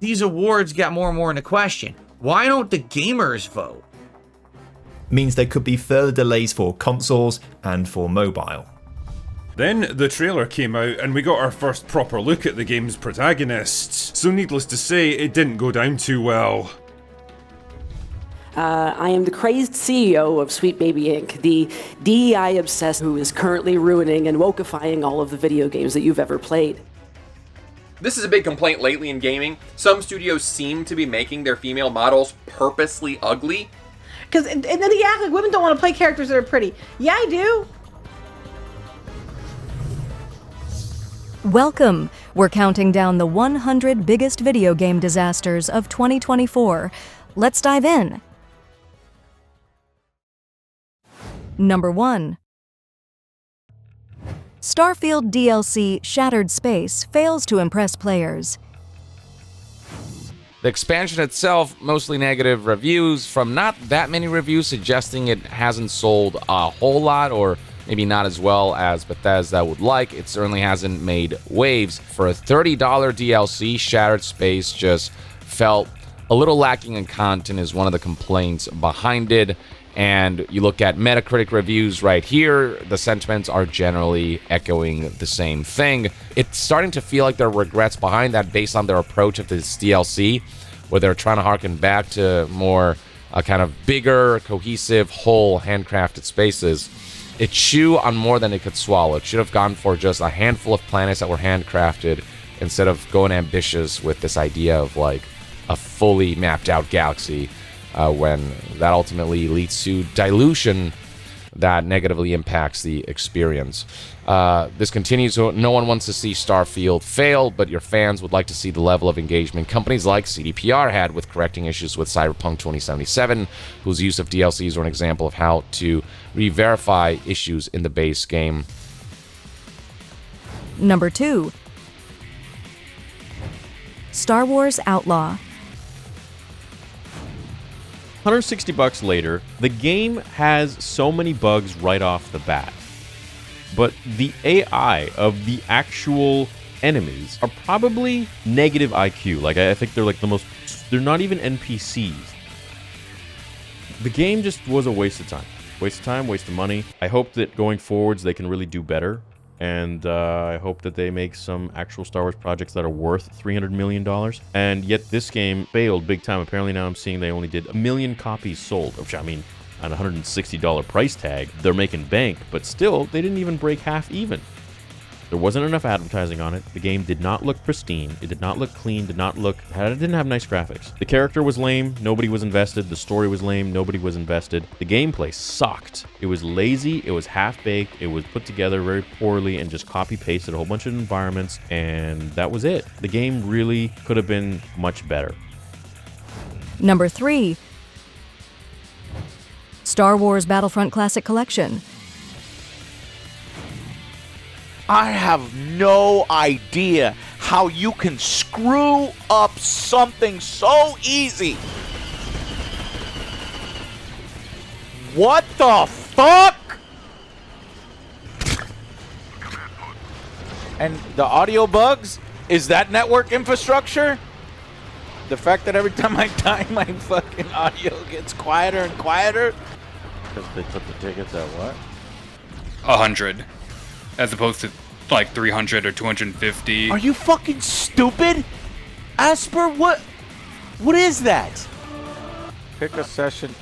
these awards get more and more into question. Why don't the gamers vote? Means there could be further delays for consoles and for mobile. Then the trailer came out and we got our first proper look at the game's protagonists, so needless to say, it didn't go down too well. I am the crazed CEO of Sweet Baby Inc., the DEI obsessed who is currently ruining and wokeifying all of the video games that you've ever played. This is a big complaint lately in gaming. Some studios seem to be making their female models purposely ugly. And then they act like women don't want to play characters that are pretty. Yeah, I do. Welcome! We're counting down the 100 biggest video game disasters of 2024. Let's dive in. Number 1. Starfield DLC Shattered Space fails to impress players. The expansion itself, mostly negative reviews from not that many reviews suggesting it hasn't sold a whole lot or maybe not as well as Bethesda would like. It certainly hasn't made waves. For a $30 DLC, Shattered Space just felt a little lacking in content is one of the complaints behind it. And you look at Metacritic reviews right here, the sentiments are generally echoing the same thing. It's starting to feel like there are regrets behind that based on their approach of this DLC, where they're trying to harken back to more kind of bigger, cohesive, whole, handcrafted spaces. It chewed on more than it could swallow. It should have gone for just a handful of planets that were handcrafted instead of going ambitious with this idea of like a fully mapped out galaxy. When that ultimately leads to dilution that negatively impacts the experience. This continues, so no one wants to see Starfield fail, but your fans would like to see the level of engagement companies like CDPR had with correcting issues with Cyberpunk 2077, whose use of DLCs are an example of how to re-verify issues in the base game. Number 2. Star Wars Outlaw. $160 later, the game has so many bugs right off the bat. But the AI of the actual enemies are probably negative IQ. Like, I think they're like they're not even NPCs. The game just was a waste of time. Waste of time, waste of money. I hope that going forwards they can really do better. And I hope that they make some actual Star Wars projects that are worth $300 million. And yet this game failed big time. Apparently now I'm seeing they only did 1 million copies sold, which I mean, on a $160 price tag, they're making bank, but still, they didn't even break half even. There wasn't enough advertising on it. The game did not look pristine. It did not look clean, it didn't have nice graphics. The character was lame, nobody was invested. The story was lame, nobody was invested. The gameplay sucked. It was lazy, it was half-baked, it was put together very poorly and just copy-pasted a whole bunch of environments, and that was it. The game really could have been much better. Number 3. Star Wars Battlefront Classic Collection. I have no idea how you can screw up something so easy. What the fuck? And the audio bugs? Is that network infrastructure? The fact that every time I die, my fucking audio gets quieter and quieter? Because they put the tickets at what? 100. As opposed to like 300 or 250. Are you fucking stupid? Asper, what is that? Pick a session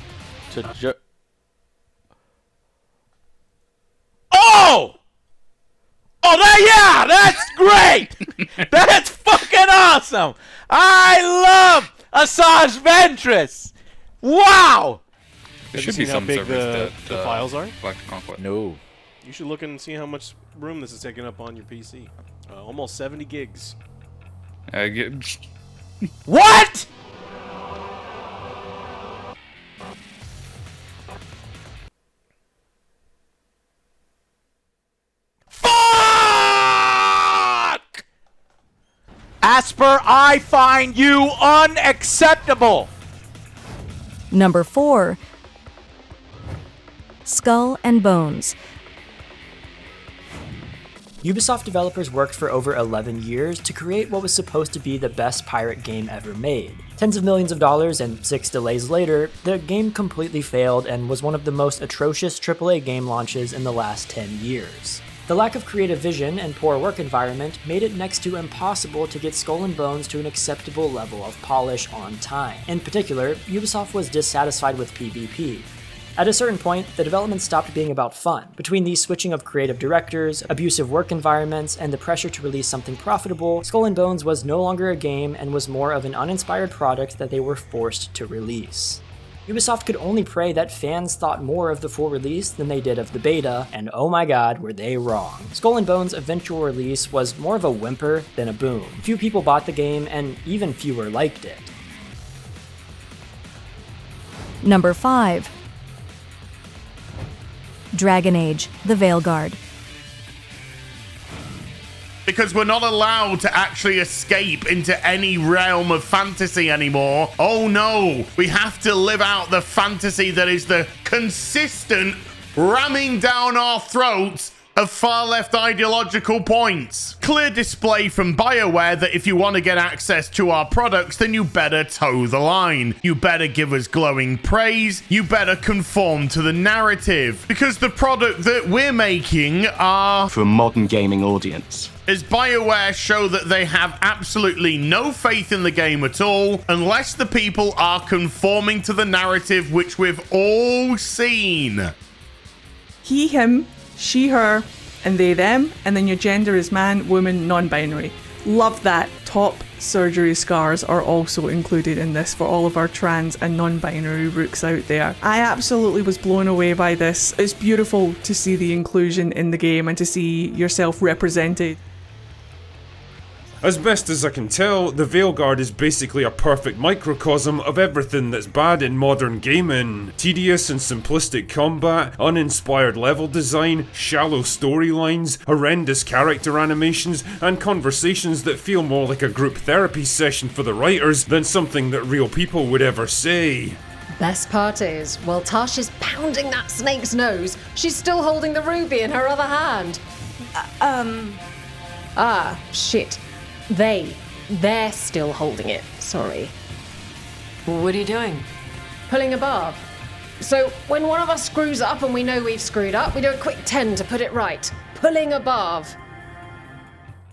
to Oh! Oh, that's great! That's fucking awesome! I love Asajj Ventress! Wow! There should be some big servers the files are? No. You should look and see how much room this is taking up on your PC. Almost 70 gigs. What?! Fuck! Asper, I find you unacceptable! Number 4. Skull and Bones. Ubisoft developers worked for over 11 years to create what was supposed to be the best pirate game ever made. Tens of millions of dollars and 6 delays later, the game completely failed and was one of the most atrocious AAA game launches in the last 10 years. The lack of creative vision and poor work environment made it next to impossible to get Skull and Bones to an acceptable level of polish on time. In particular, Ubisoft was dissatisfied with PvP. At a certain point, the development stopped being about fun. Between the switching of creative directors, abusive work environments, and the pressure to release something profitable, Skull and Bones was no longer a game and was more of an uninspired product that they were forced to release. Ubisoft could only pray that fans thought more of the full release than they did of the beta, and oh my god, were they wrong. Skull and Bones' eventual release was more of a whimper than a boom. Few people bought the game, and even fewer liked it. Number 5. Dragon Age: The Veilguard. Because we're not allowed to actually escape into any realm of fantasy anymore. Oh no, we have to live out the fantasy that is the consistent ramming down our throats of far-left ideological points. Clear display from BioWare that if you want to get access to our products, then you better toe the line. You better give us glowing praise. You better conform to the narrative. Because the product that we're making are for a modern gaming audience. As BioWare show that they have absolutely no faith in the game at all, unless the people are conforming to the narrative which we've all seen. He, him, she, her, and they, them, and then your gender is man, woman, non-binary. Love that. Top surgery scars are also included in this for all of our trans and non-binary rooks out there. I absolutely was blown away by this. It's beautiful to see the inclusion in the game and to see yourself represented. As best as I can tell, the Veilguard is basically a perfect microcosm of everything that's bad in modern gaming. Tedious and simplistic combat, uninspired level design, shallow storylines, horrendous character animations, and conversations that feel more like a group therapy session for the writers than something that real people would ever say. Best part is, while Tash is pounding that snake's nose, she's still holding the ruby in her other hand. Ah, shit. They're still holding it, sorry. What are you doing? Pulling a barb. So when one of us screws up and we know we've screwed up, we do a quick 10 to put it right. Pulling a barb.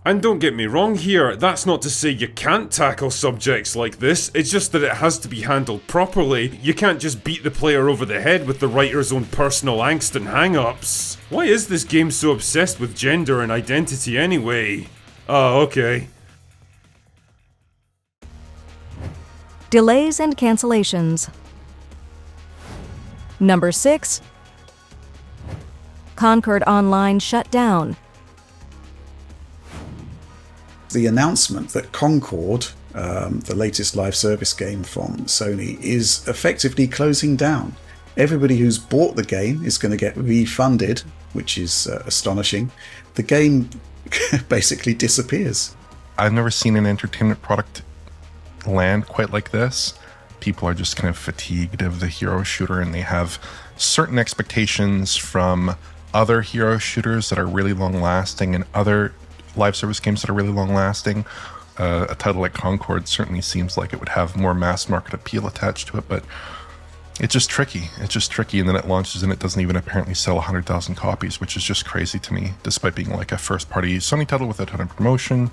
And don't get me wrong here, that's not to say you can't tackle subjects like this, it's just that it has to be handled properly. You can't just beat the player over the head with the writer's own personal angst and hang-ups. Why is this game so obsessed with gender and identity anyway? Oh, okay. Delays and cancellations. Number 6. Concord Online shut down. The announcement that Concord, the latest live service game from Sony, is effectively closing down. Everybody who's bought the game is going to get refunded, which is astonishing. The game basically disappears. I've never seen an entertainment product land quite like this. People are just kind of fatigued of the hero shooter, and they have certain expectations from other hero shooters that are really long lasting and other live service games that are really long lasting. A title like Concord certainly seems like it would have more mass market appeal attached to it, but it's just tricky. It's just tricky, and then it launches and it doesn't even apparently sell 100,000 copies, which is just crazy to me, despite being like a first party Sony title with a ton of promotion.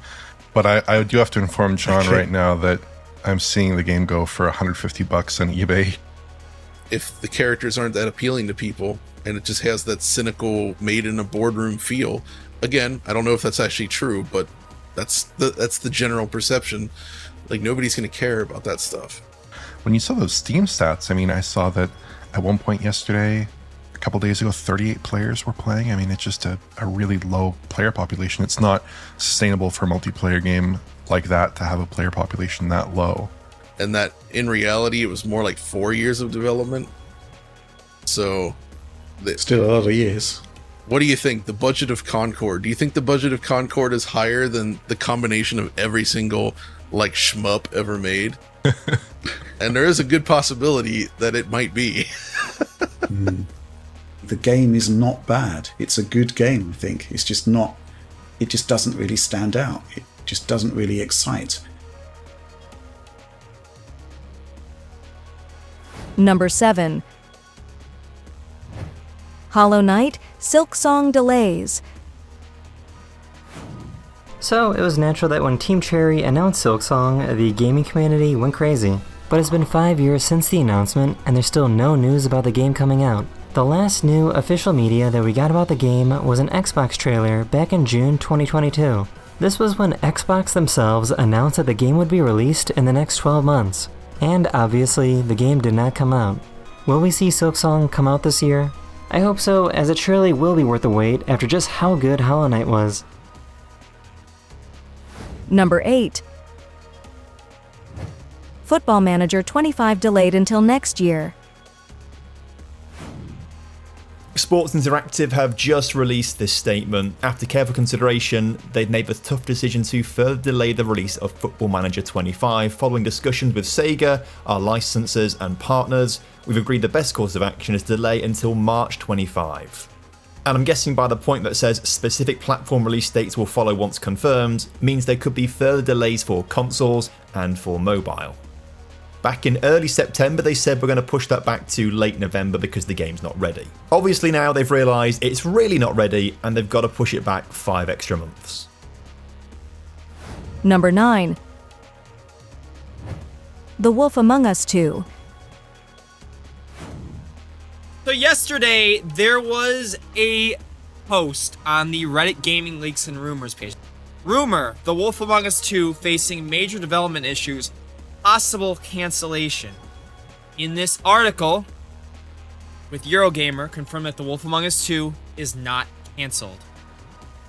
But I do have to inform John right now that I'm seeing the game go for $150 on eBay. If the characters aren't that appealing to people and it just has that cynical made in a boardroom feel, again, I don't know if that's actually true, but that's the general perception. Like, nobody's going to care about that stuff. When you saw those Steam stats, I mean, I saw that at one point yesterday, a couple days ago, 38 players were playing. I mean, it's just a really low player population. It's not sustainable for a multiplayer game like that to have a player population that low. And that in reality, it was more like 4 years of development. So, still a lot of years. What do you think? The budget of Concord? Do you think the budget of Concord is higher than the combination of every single like shmup ever made? And there is a good possibility that it might be. The game is not bad. It's a good game, I think. It's just not it just doesn't really stand out. It just doesn't really excite. Number 7. Hollow Knight, Silksong delays. So, it was natural that when Team Cherry announced Silksong, the gaming community went crazy. But it's been 5 years since the announcement, and there's still no news about the game coming out. The last new official media that we got about the game was an Xbox trailer back in June 2022. This was when Xbox themselves announced that the game would be released in the next 12 months. And obviously, the game did not come out. Will we see Silksong come out this year? I hope so, as it surely will be worth the wait after just how good Hollow Knight was. Number 8. Football Manager 25 delayed until next year. Sports Interactive have just released this statement. After careful consideration, they'd made the tough decision to further delay the release of Football Manager 25 following discussions with Sega, our licensors and partners. We've agreed the best course of action is delay until March 25. And I'm guessing by the point that says specific platform release dates will follow once confirmed, means there could be further delays for consoles and for mobile. Back in early September, they said we're going to push that back to late November because the game's not ready. Obviously now they've realised it's really not ready and they've got to push it back 5 extra months. Number 9. The Wolf Among Us 2. So yesterday, there was a post on the Reddit Gaming Leaks and Rumors page. Rumor, The Wolf Among Us 2 facing major development issues, possible cancellation. In this article, with Eurogamer, confirmed that The Wolf Among Us 2 is not canceled.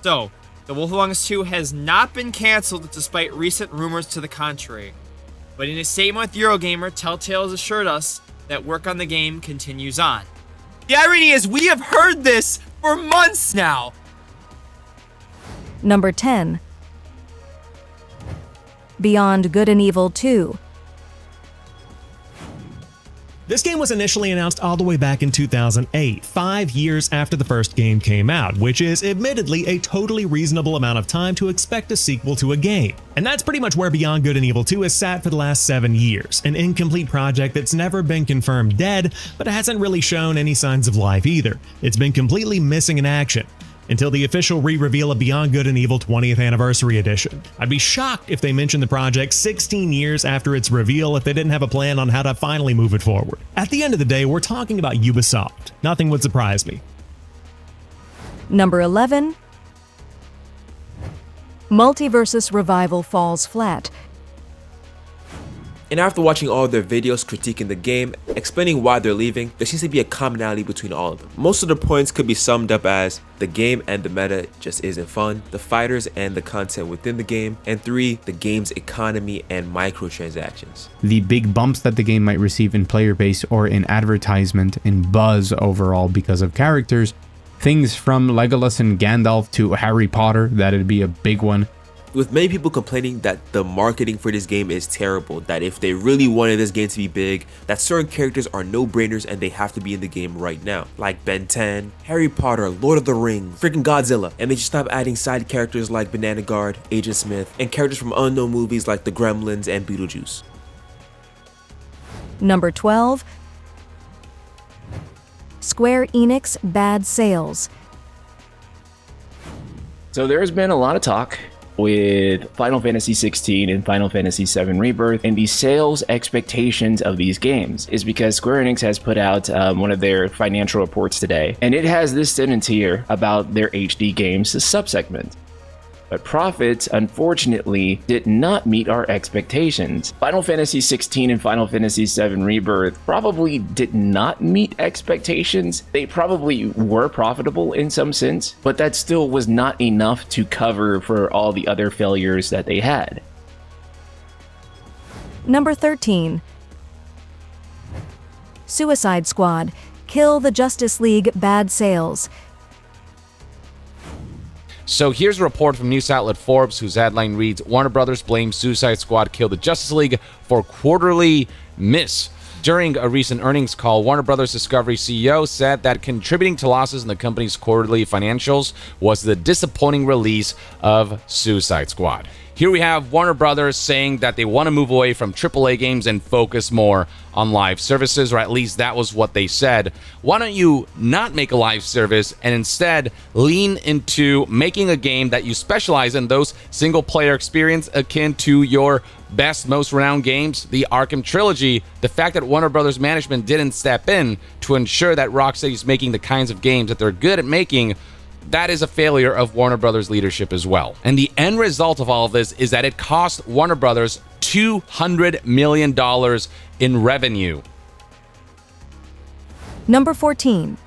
So, The Wolf Among Us 2 has not been canceled despite recent rumors to the contrary. But in a statement with Eurogamer, Telltale has assured us that work on the game continues on. The irony is we have heard this for months now. Number 10. Beyond Good and Evil 2. This game was initially announced all the way back in 2008, 5 years after the first game came out, which is admittedly a totally reasonable amount of time to expect a sequel to a game. And that's pretty much where Beyond Good and Evil 2 has sat for the last 7 years, an incomplete project that's never been confirmed dead, but hasn't really shown any signs of life either. It's been completely missing in action. Until the official re-reveal of Beyond Good and Evil 20th Anniversary Edition. I'd be shocked if they mentioned the project 16 years after its reveal if they didn't have a plan on how to finally move it forward. At the end of the day, we're talking about Ubisoft. Nothing would surprise me. Number 11. Multiversus Revival falls flat. And after watching all of their videos critiquing the game, explaining why they're leaving, there seems to be a commonality between all of them. Most of the points could be summed up as the game and the meta just isn't fun, the fighters and the content within the game, and 3, the game's economy and microtransactions. The big bumps that the game might receive in player base or in advertisement, in buzz overall because of characters, things from Legolas and Gandalf to Harry Potter, that'd be a big one. With many people complaining that the marketing for this game is terrible, that if they really wanted this game to be big, that certain characters are no-brainers and they have to be in the game right now. Like Ben 10, Harry Potter, Lord of the Rings, freaking Godzilla. And they should stop adding side characters like Banana Guard, Agent Smith, and characters from unknown movies like The Gremlins and Beetlejuice. Number 12. Square Enix bad sales. So there's been a lot of talk with Final Fantasy 16 and Final Fantasy 7 Rebirth and the sales expectations of these games is because Square Enix has put out one of their financial reports today, and it has this sentence here about their HD games subsegment. But profits, unfortunately, did not meet our expectations. Final Fantasy 16 and Final Fantasy 7 Rebirth probably did not meet expectations. They probably were profitable in some sense, but that still was not enough to cover for all the other failures that they had. Number 13. Suicide Squad. Kill the Justice League bad sales. So here's a report from news outlet Forbes, whose headline reads, Warner Brothers blames Suicide Squad Kill the Justice League for quarterly miss. During a recent earnings call, Warner Bros. Discovery CEO said that contributing to losses in the company's quarterly financials was the disappointing release of Suicide Squad. Here we have Warner Brothers saying that they want to move away from AAA games and focus more on live services, or at least that was what they said. Why don't you not make a live service and instead lean into making a game that you specialize in those single-player experience akin to your best, most renowned games, the Arkham trilogy. The fact that Warner Brothers management didn't step in to ensure that Rocksteady is making the kinds of games that they're good at making, that is a failure of Warner Brothers leadership as well. And the end result of all of this is that it cost Warner Brothers $200 million in revenue. Number 14.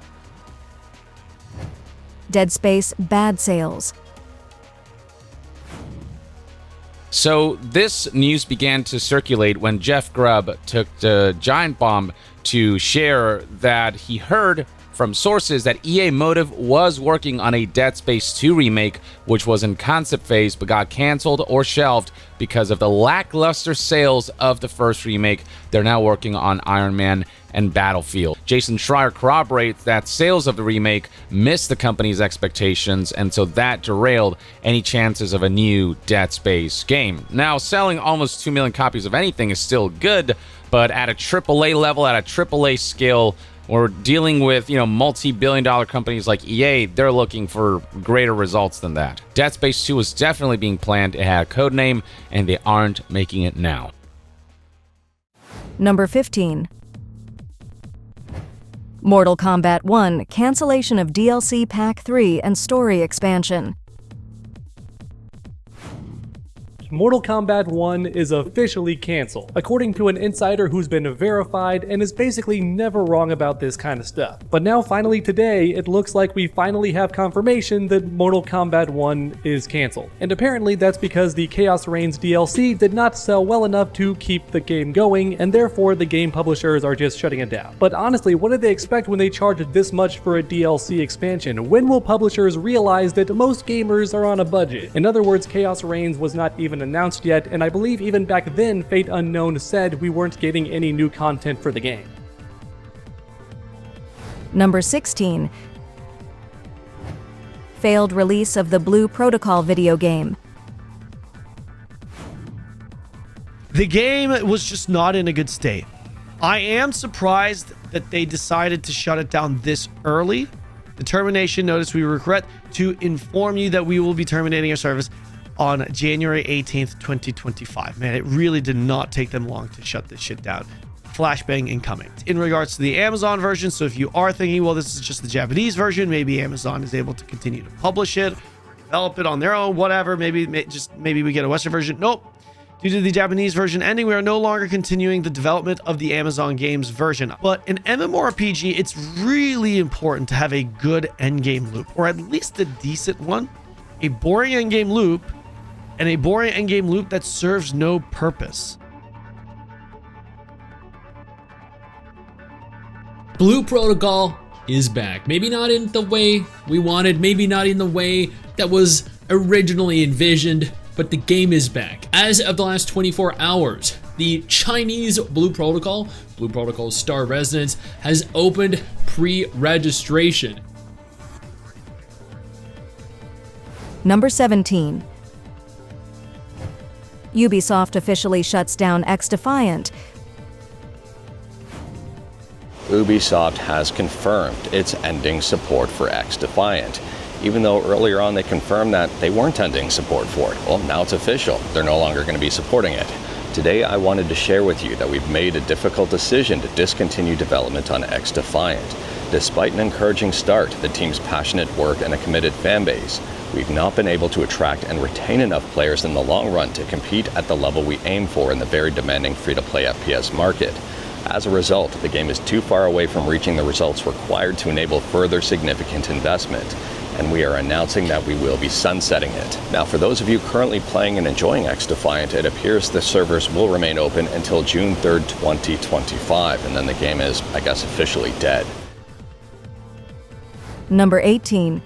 Dead Space bad sales. So this news began to circulate when Jeff Grubb took the Giant Bomb to share that he heard from sources that EA Motive was working on a Dead Space 2 remake, which was in concept phase but got canceled or shelved because of the lackluster sales of the first remake. They're now working on Iron Man and Battlefield. Jason Schreier corroborates that sales of the remake missed the company's expectations, and so that derailed any chances of a new Dead Space game. Now, selling almost 2 million copies of anything is still good, but at a AAA level, at a AAA scale, we're dealing with, multi-billion-dollar companies like EA. They're looking for greater results than that. Dead Space 2 was definitely being planned. It had a code name, and they aren't making it now. Number 15. Mortal Kombat 1 cancellation of DLC Pack 3 and story expansion. Mortal Kombat 1 is officially canceled, according to an insider who's been verified and is basically never wrong about this kind of stuff. But now finally today, it looks like we finally have confirmation that Mortal Kombat 1 is canceled. And apparently that's because the Chaos Reigns DLC did not sell well enough to keep the game going, and therefore the game publishers are just shutting it down. But honestly, what did they expect when they charged this much for a DLC expansion? When will publishers realize that most gamers are on a budget? In other words, Chaos Reigns was not even announced yet, and I believe even back then Fate Unknown said we weren't getting any new content for the game. Number 16. Failed release of the Blue Protocol video game. The game was just not in a good state. I am surprised that they decided to shut it down this early. The termination notice, we regret to inform you that we will be terminating our service on January 18th, 2025. Man, it really did not take them long to shut this shit down. Flashbang incoming. In regards to the Amazon version, so if you are thinking, well, this is just the Japanese version, maybe Amazon is able to continue to publish it, develop it on their own, whatever, maybe we get a Western version. Nope. Due to the Japanese version ending, we are no longer continuing the development of the Amazon Games version. But in MMORPG, it's really important to have a good endgame loop, or at least a decent one. A boring endgame loop, and a boring endgame loop that serves no purpose. Blue Protocol is back. Maybe not in the way we wanted, maybe not in the way that was originally envisioned, but the game is back. As of the last 24 hours, the Chinese Blue Protocol's Star Residence, has opened pre-registration. Number 17. Ubisoft officially shuts down XDefiant. Ubisoft has confirmed it's ending support for XDefiant, even though earlier on they confirmed that they weren't ending support for it. Well, now it's official. They're no longer going to be supporting it. Today, I wanted to share with you that we've made a difficult decision to discontinue development on XDefiant. Despite an encouraging start, the team's passionate work, and a committed fan base, we've not been able to attract and retain enough players in the long run to compete at the level we aim for in the very demanding free-to-play FPS market. As a result, the game is too far away from reaching the results required to enable further significant investment, and we are announcing that we will be sunsetting it. Now, for those of you currently playing and enjoying XDefiant, it appears the servers will remain open until June 3rd, 2025, and then the game is, I guess, officially dead. Number 18.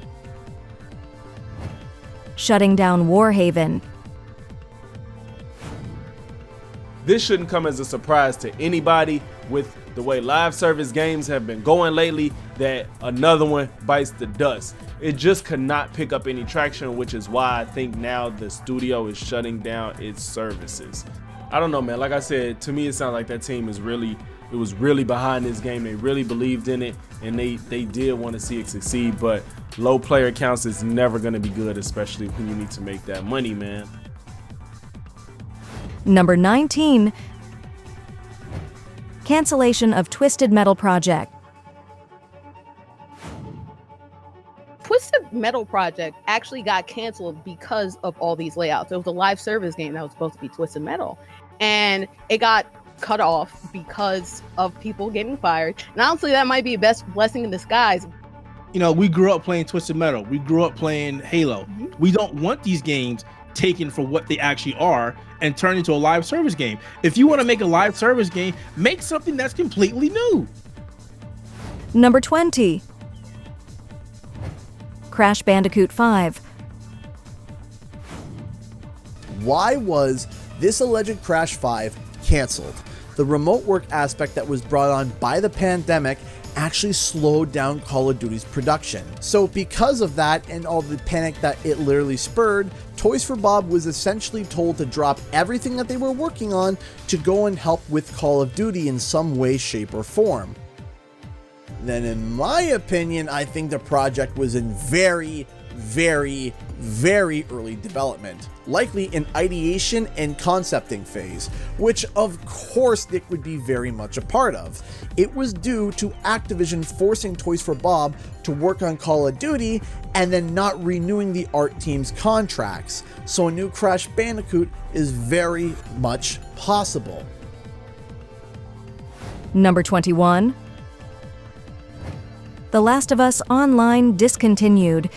Shutting down Warhaven. This shouldn't come as a surprise to anybody. with the way live service games have been going lately that another one bites the dust. It just could not pick up any traction, which is why I think now the studio is shutting down its services. I don't know, man. Like I said, to me it sounds like that team was really behind this game. They really believed in it, and they did want to see it succeed, but low player counts is never going to be good, especially when you need to make that money, man. Number 19. Cancellation of Twisted Metal Project. Twisted Metal Project actually got canceled because of all these layouts. It was a live service game that was supposed to be Twisted Metal, and it got cut off because of people getting fired. And honestly, that might be a best blessing in disguise. You know, we grew up playing Twisted Metal. We grew up playing Halo. We don't want these games taken for what they actually are and turned into a live service game. If you want to make a live service game, make something that's completely new. Number 20. Crash Bandicoot 5. Why was this alleged Crash 5 canceled? The remote work aspect that was brought on by the pandemic actually slowed down Call of Duty's production. So because of that and all the panic that it literally spurred, Toys for Bob was essentially told to drop everything that they were working on to go and help with Call of Duty in some way, shape, or form. Then in my opinion, I think the project was in very early development, likely in ideation and concepting phase, which of course Nick would be very much a part of. It was due to Activision forcing Toys for Bob to work on Call of Duty and then not renewing the art team's contracts, so a new Crash Bandicoot is very much possible. Number 21. The Last of Us Online discontinued.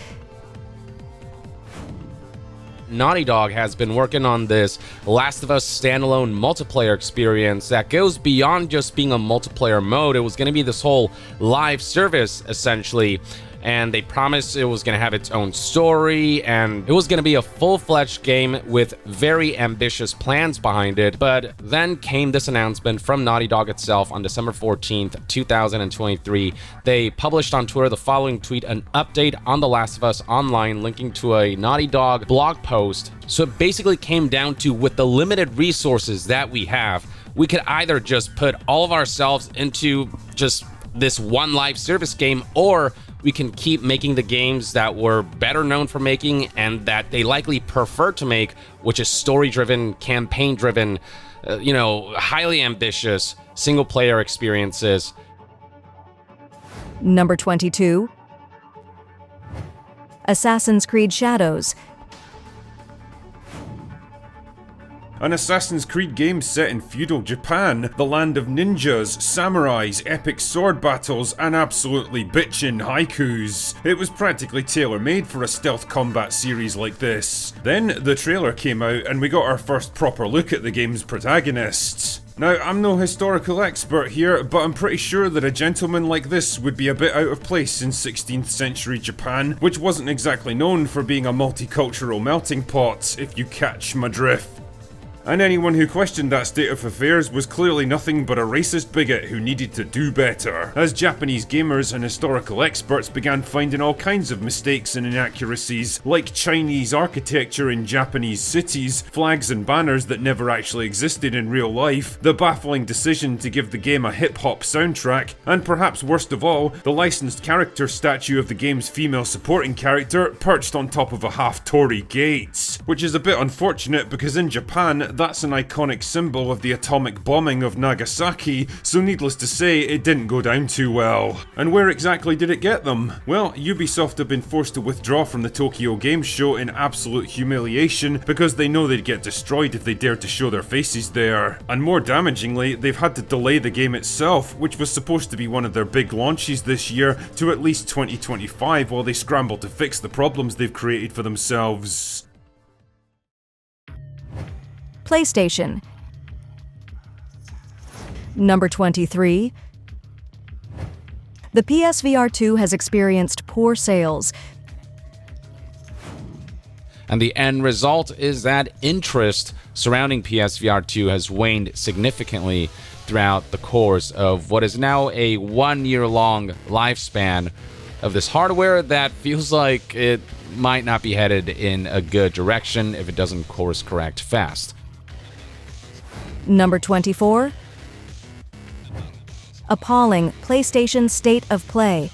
Naughty Dog has been working on this Last of Us standalone multiplayer experience that goes beyond just being a multiplayer mode. It was going to be this whole live service, essentially. And they promised it was going to have its own story, and it was going to be a full-fledged game with very ambitious plans behind it. But then came this announcement from Naughty Dog itself on December 14th, 2023. They published on Twitter the following tweet, an update on The Last of Us Online, linking to a Naughty Dog blog post. So it basically came down to, with the limited resources that we have, we could either just put all of ourselves into just this one live service game, or we can keep making the games that we're better known for making and that they likely prefer to make, which is story-driven, campaign-driven, highly ambitious single-player experiences. Number 22. Assassin's Creed Shadows. An Assassin's Creed game set in feudal Japan, the land of ninjas, samurais, epic sword battles, and absolutely bitchin' haikus. It was practically tailor-made for a stealth combat series like this. Then the trailer came out and we got our first proper look at the game's protagonists. Now, I'm no historical expert here, but I'm pretty sure that a gentleman like this would be a bit out of place in 16th century Japan, which wasn't exactly known for being a multicultural melting pot, if you catch my drift. And anyone who questioned that state of affairs was clearly nothing but a racist bigot who needed to do better, as Japanese gamers and historical experts began finding all kinds of mistakes and inaccuracies, like Chinese architecture in Japanese cities, flags and banners that never actually existed in real life, the baffling decision to give the game a hip-hop soundtrack, and perhaps worst of all, the licensed character statue of the game's female supporting character perched on top of a half-Tory gate. Which is a bit unfortunate because in Japan, that's an iconic symbol of the atomic bombing of Nagasaki, so needless to say, it didn't go down too well. And where exactly did it get them? Well, Ubisoft have been forced to withdraw from the Tokyo Game Show in absolute humiliation because they know they'd get destroyed if they dared to show their faces there. And more damagingly, they've had to delay the game itself, which was supposed to be one of their big launches this year, to at least 2025 while they scramble to fix the problems they've created for themselves. PlayStation. Number 23. The PSVR 2 has experienced poor sales. And the end result is that interest surrounding PSVR 2 has waned significantly throughout the course of what is now a 1-year-long lifespan of this hardware that feels like it might not be headed in a good direction if it doesn't course correct fast. Number 24. Appalling PlayStation State of Play.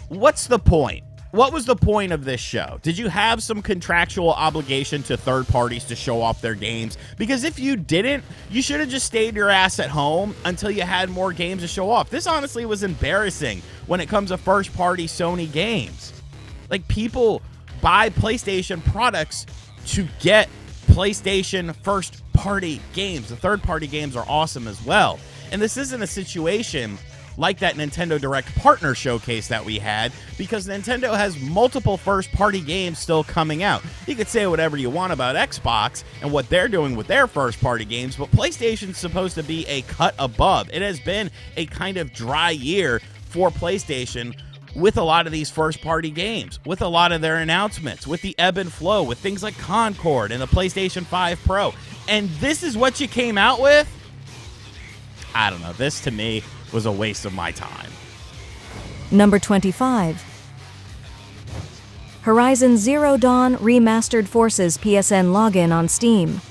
What's the point? What was the point of this show? Did you have some contractual obligation to third parties to show off their games? Because if you didn't, you should have just stayed your ass at home until you had more games to show off. This honestly was embarrassing when it comes to first-party Sony games. Like, people buy PlayStation products to get PlayStation first-party games. The third-party games are awesome as well. And this isn't a situation like that Nintendo Direct partner showcase that we had, because Nintendo has multiple first-party games still coming out. You could say whatever you want about Xbox and what they're doing with their first-party games, but PlayStation's supposed to be a cut above. It has been a kind of dry year for PlayStation with a lot of these first-party games, with a lot of their announcements, with the ebb and flow, with things like Concord and the PlayStation 5 Pro. And this is what you came out with? I don't know. This, to me, was a waste of my time. Number 25. Horizon Zero Dawn Remastered forces PSN login on Steam.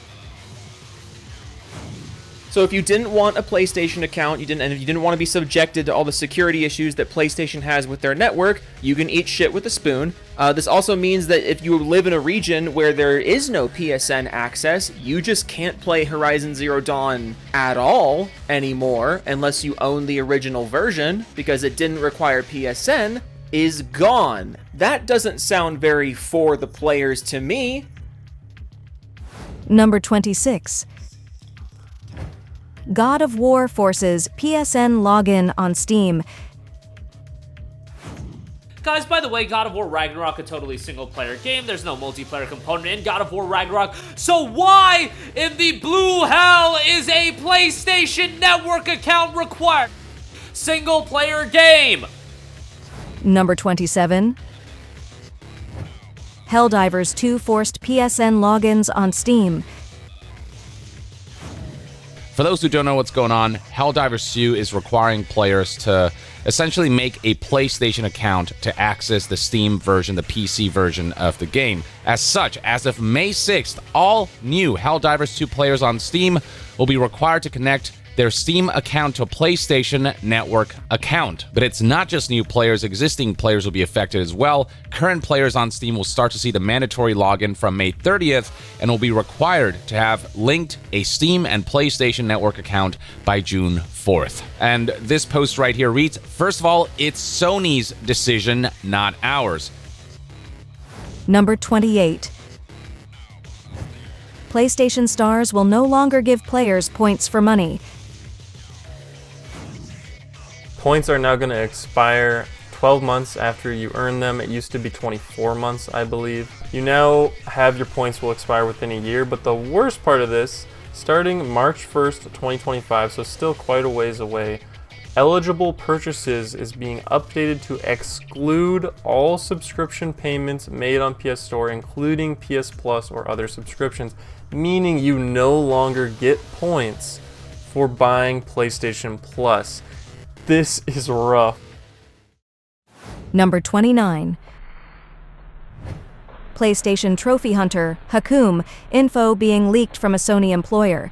So if you didn't want a PlayStation account, and if you didn't want to be subjected to all the security issues that PlayStation has with their network, you can eat shit with a spoon. This also means that if you live in a region where there is no PSN access, you just can't play Horizon Zero Dawn at all anymore unless you own the original version, because it didn't require PSN, is gone. That doesn't sound very for the players to me. Number 26. God of War forces PSN login on Steam. Guys, by the way, God of War Ragnarok, a totally single-player game. There's no multiplayer component in God of War Ragnarok. So why in the blue hell is a PlayStation Network account required? Single-player game. Number 27. Helldivers 2 forced PSN logins on Steam. For those who don't know what's going on, Helldivers 2 is requiring players to essentially make a PlayStation account to access the Steam version, the PC version of the game. As such, as of May 6th, all new Helldivers 2 players on Steam will be required to connect their Steam account to a PlayStation Network account. But it's not just new players, existing players will be affected as well. Current players on Steam will start to see the mandatory login from May 30th and will be required to have linked a Steam and PlayStation Network account by June 4th. And this post right here reads, first of all, it's Sony's decision, not ours. Number 28. PlayStation Stars will no longer give players points for money. Points are now going to expire 12 months after you earn them. It used to be 24 months, I believe. You now have your points will expire within a year, but the worst part of this, starting March 1st, 2025, so still quite a ways away, eligible purchases is being updated to exclude all subscription payments made on PS Store, including PS Plus or other subscriptions, meaning you no longer get points for buying PlayStation Plus. This is rough. Number 29. PlayStation Trophy Hunter, Hakum, info being leaked from a Sony employer.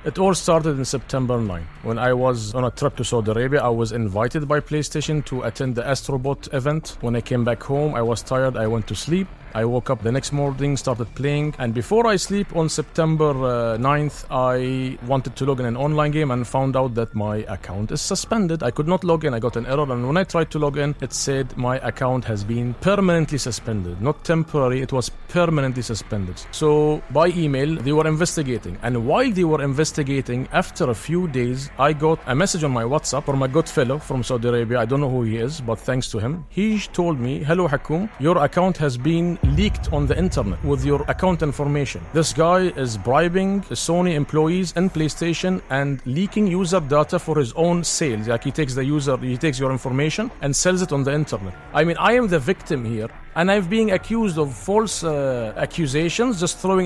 It all started in September 9. When I was on a trip to Saudi Arabia, I was invited by PlayStation to attend the Astrobot event. When I came back home, I was tired, I went to sleep. I woke up the next morning, started playing, and before I sleep on September 9th, I wanted to log in an online game and found out that my account is suspended. I could not log in, I got an error, and when I tried to log in, it said my account has been permanently suspended. Not temporary, it was permanently suspended. So by email, they were investigating, and while they were investigating, after a few days, I got a message on my WhatsApp from a good fellow from Saudi Arabia. I don't know who he is, but thanks to him, he told me, "Hello Hakoum, your account has been leaked on the internet with your account information. This guy is bribing Sony employees and PlayStation and leaking user data for his own sales. Like he takes your information and sells it on the internet." I mean, I am the victim here, and I'm being accused of false accusations, just throwing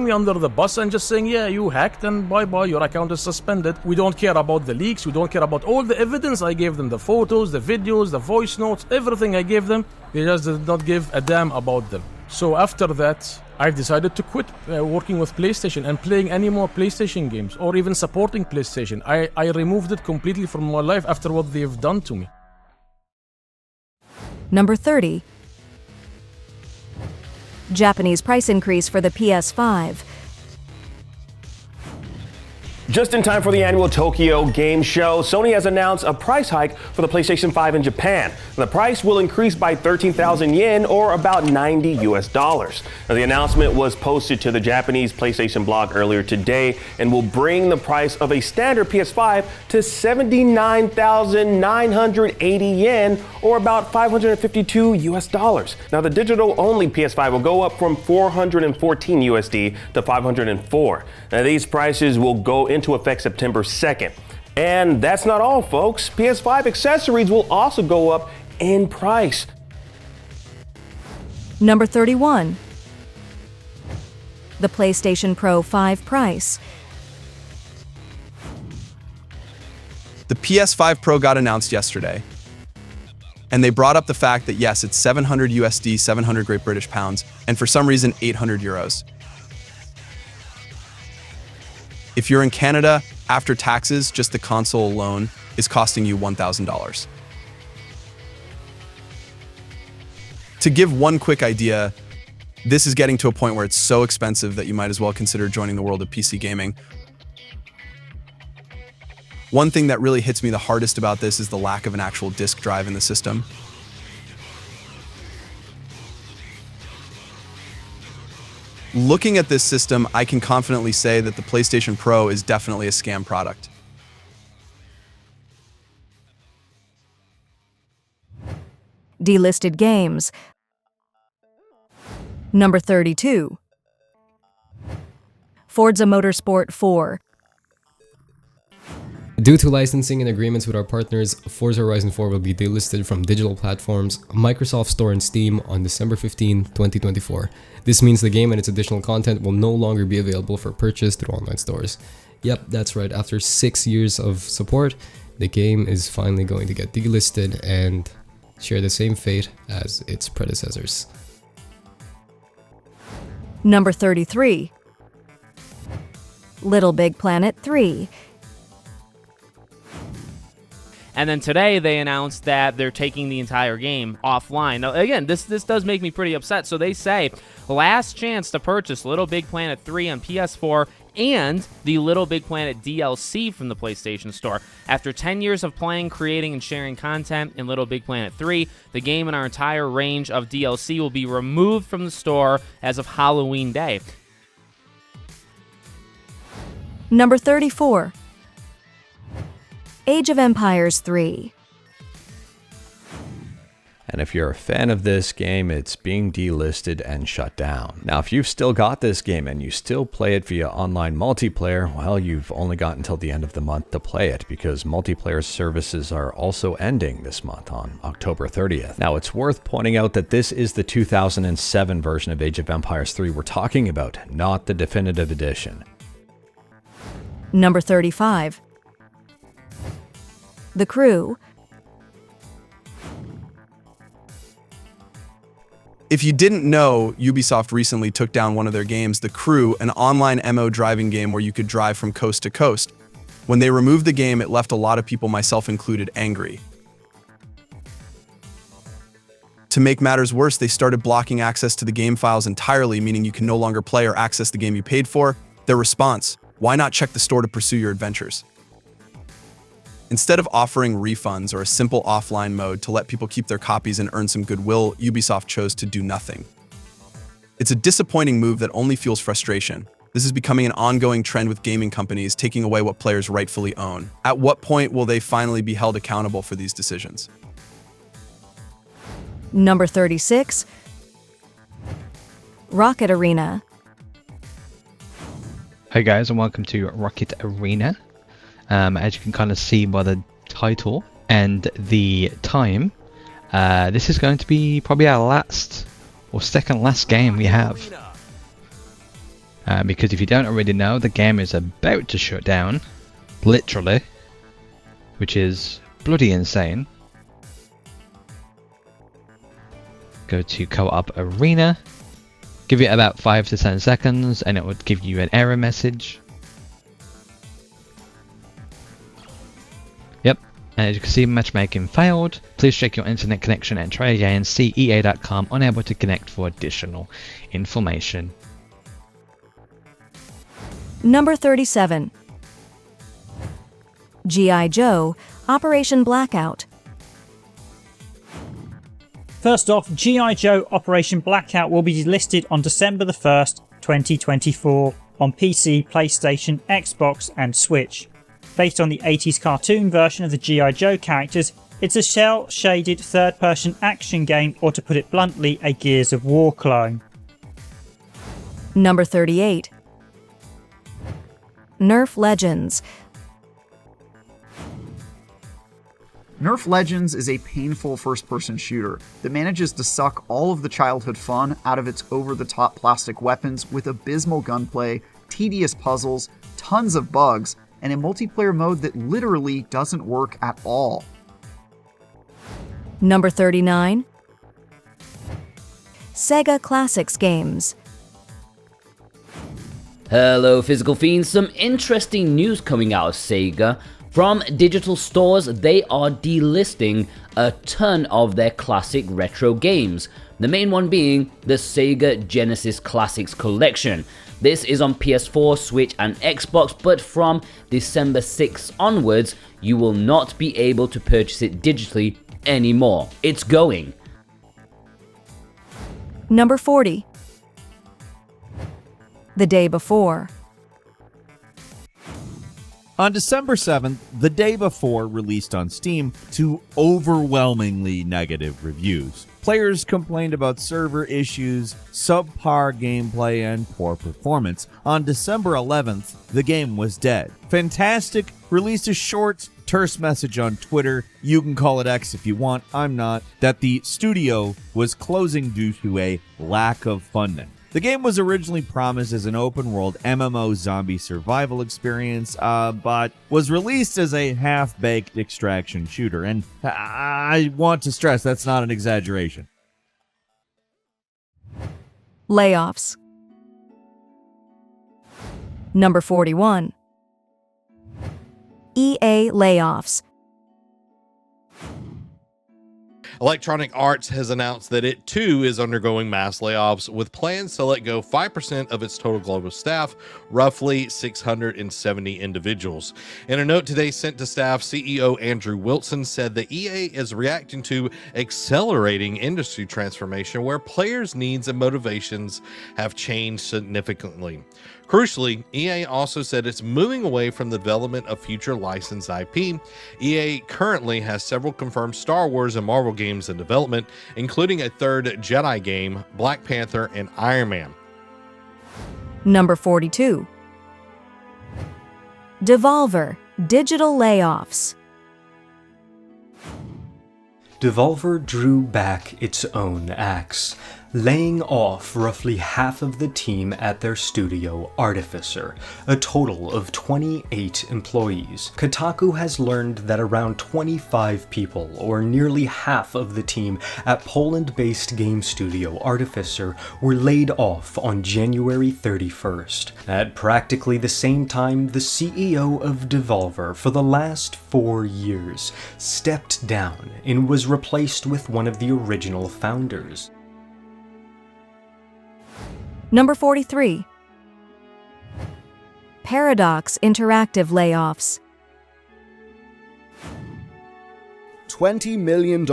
me under the bus and just saying, "Yeah, you hacked and bye-bye, your account is suspended. We don't care about the leaks, we don't care about all the evidence I gave them, the photos, the videos, the voice notes, everything I gave them. They just did not give a damn about them." So after that, I've decided to quit working with PlayStation and playing any more PlayStation games or even supporting PlayStation. I removed it completely from my life after what they've done to me. Number 30. Japanese price increase for the PS5. Just in time for the annual Tokyo Game Show, Sony has announced a price hike for the PlayStation 5 in Japan. The price will increase by 13,000 yen or about $90 US. Now, the announcement was posted to the Japanese PlayStation blog earlier today and will bring the price of a standard PS5 to 79,980 yen or about $552 US. Now, the digital-only PS5 will go up from 414 USD to 504. Now, these prices will go into effect September 2nd. And that's not all, folks. PS5 accessories will also go up in price. Number 31. The PlayStation Pro 5 price. The PS5 Pro got announced yesterday, and they brought up the fact that yes, it's 700 USD, 700 Great British pounds, and for some reason 800 euros. If you're in Canada, after taxes, just the console alone is costing you $1,000. To give one quick idea, this is getting to a point where it's so expensive that you might as well consider joining the world of PC gaming. One thing that really hits me the hardest about this is the lack of an actual disk drive in the system. Looking at this system, I can confidently say that the PlayStation Pro is definitely a scam product. Delisted games. Number 32. Forza Motorsport 4. Due to licensing and agreements with our partners, Forza Horizon 4 will be delisted from digital platforms, Microsoft Store and Steam on December 15, 2024. This means the game and its additional content will no longer be available for purchase through online stores. Yep, that's right. After 6 years of support, the game is finally going to get delisted and share the same fate as its predecessors. Number 33. Little Big Planet 3. And then today they announced that they're taking the entire game offline. Now, again, this does make me pretty upset. So they say, last chance to purchase Little Big Planet 3 on PS4 and the Little Big Planet DLC from the PlayStation Store. After 10 years of playing, creating, and sharing content in Little Big Planet 3, the game and our entire range of DLC will be removed from the store as of Halloween Day. Number 34. Age of Empires 3. And if you're a fan of this game, it's being delisted and shut down. Now, if you've still got this game and you still play it via online multiplayer, well, you've only got until the end of the month to play it because multiplayer services are also ending this month on October 30th. Now, it's worth pointing out that this is the 2007 version of Age of Empires 3 we're talking about, not the definitive edition. Number 35. The Crew. If you didn't know, Ubisoft recently took down one of their games, The Crew, an online MO driving game where you could drive from coast to coast. When they removed the game, it left a lot of people, myself included, angry. To make matters worse, they started blocking access to the game files entirely, meaning you can no longer play or access the game you paid for. Their response: why not check the store to pursue your adventures? Instead of offering refunds or a simple offline mode to let people keep their copies and earn some goodwill, Ubisoft chose to do nothing. It's a disappointing move that only fuels frustration. This is becoming an ongoing trend with gaming companies taking away what players rightfully own. At what point will they finally be held accountable for these decisions? Number 36, Rocket Arena. Hey guys, and welcome to Rocket Arena. As you can kind of see by the title and the time, this is going to be probably our last or second last game we have. Because if you don't already know, the game is about to shut down, literally, which is bloody insane. Go to Co-op Arena, give it about 5 to 10 seconds and it would give you an error message. Yep, and as you can see, matchmaking failed. Please check your internet connection and try again. See EA.com, unable to connect for additional information. Number 37, G.I. Joe, Operation Blackout. First off, G.I. Joe Operation Blackout will be listed on December the 1st, 2024 on PC, PlayStation, Xbox and Switch. Based on the 80s cartoon version of the G.I. Joe characters, it's a cel-shaded third-person action game, or to put it bluntly, a Gears of War clone. Number 38, Nerf Legends. Nerf Legends is a painful first-person shooter that manages to suck all of the childhood fun out of its over-the-top plastic weapons with abysmal gunplay, tedious puzzles, tons of bugs, and a multiplayer mode that literally doesn't work at all. Number 39, Sega Classics Games. Hello Physical Fiends, some interesting news coming out of Sega. From digital stores, they are delisting a ton of their classic retro games. The main one being the Sega Genesis Classics Collection. This is on PS4, Switch and Xbox, but from December 6th onwards, you will not be able to purchase it digitally anymore. It's going. Number 40, The Day Before. On December 7th, The Day Before released on Steam to overwhelmingly negative reviews. Players complained about server issues, subpar gameplay, and poor performance. On December 11th, the game was dead. Fantastic released a short, terse message on Twitter, you can call it X if you want, I'm not, that the studio was closing due to a lack of funding. The game was originally promised as an open-world MMO zombie survival experience, but was released as a half-baked extraction shooter, and I want to stress that's not an exaggeration. Layoffs. Number 41, EA layoffs. Electronic Arts has announced that it too is undergoing mass layoffs, with plans to let go 5% of its total global staff, roughly 670 individuals. In a note today sent to staff, CEO Andrew Wilson said that EA is reacting to accelerating industry transformation where players' needs and motivations have changed significantly. Crucially, EA also said it's moving away from the development of future licensed IP. EA currently has several confirmed Star Wars and Marvel games in development, including a third Jedi game, Black Panther, and Iron Man. Number 42, Devolver digital layoffs. Devolver drew back its own axe, laying off roughly half of the team at their studio Artificer, a total of 28 employees. Kotaku has learned that around 25 people, or nearly half of the team at Poland-based game studio Artificer, were laid off on January 31st. At practically the same time, the CEO of Devolver for the last 4 years stepped down and was replaced with one of the original founders. Number 43, Paradox Interactive layoffs. $20 million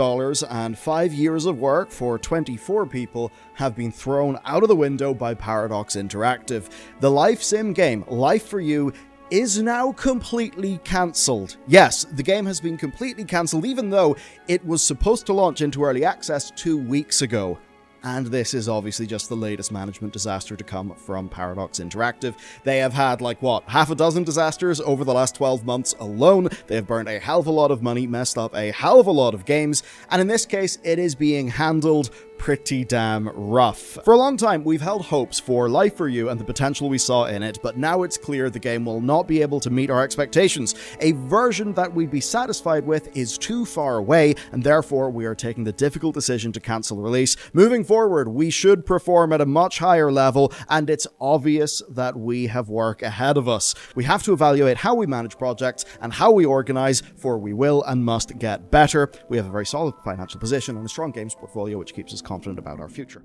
and 5 years of work for 24 people have been thrown out of the window by Paradox Interactive. The life sim game, Life for You, is now completely cancelled. Yes, the game has been completely cancelled, even though it was supposed to launch into early access 2 weeks ago. And this is obviously just the latest management disaster to come from Paradox Interactive. They have had, half a dozen disasters over the last 12 months alone. They have burned a hell of a lot of money, messed up a hell of a lot of games, and in this case, it is being handled pretty damn rough. For a long time, we've held hopes for Life for You and the potential we saw in it, but now it's clear the game will not be able to meet our expectations. A version that we'd be satisfied with is too far away, and therefore we are taking the difficult decision to cancel release. Moving forward, we should perform at a much higher level, and it's obvious that we have work ahead of us. We have to evaluate how we manage projects and how we organize, for we will and must get better. We have a very solid financial position and a strong games portfolio, which keeps us confident about our future.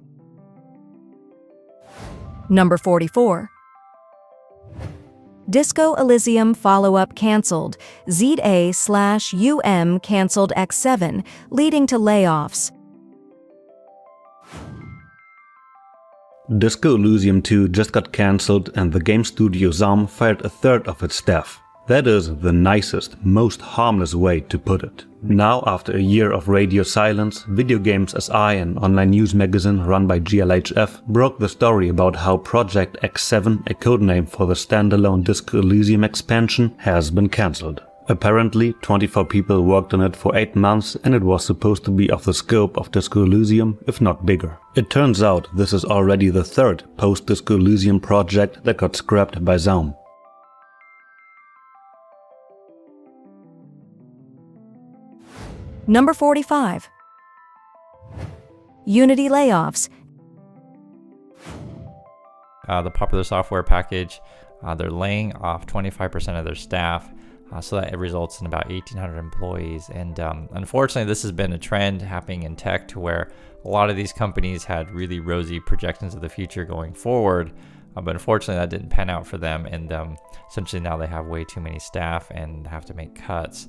Number 44. Disco Elysium follow-up cancelled. ZA/UM cancelled X7, leading to layoffs. Disco Elysium 2 just got cancelled and the game studio ZAM fired a third of its staff. That is the nicest, most harmless way to put it. Now, after a year of radio silence, Video Games SI, an online news magazine run by GLHF, broke the story about how Project X7, a codename for the standalone Disco Elysium expansion, has been cancelled. Apparently, 24 people worked on it for 8 months and it was supposed to be of the scope of Disco Elysium, if not bigger. It turns out this is already the third post-Disco Elysium project that got scrapped by ZAM. Number 45. Unity layoffs. The popular software package, they're laying off 25% of their staff, so that it results in about 1,800 employees. And unfortunately, this has been a trend happening in tech to where a lot of these companies had really rosy projections of the future going forward, but unfortunately that didn't pan out for them, and essentially now they have way too many staff and have to make cuts.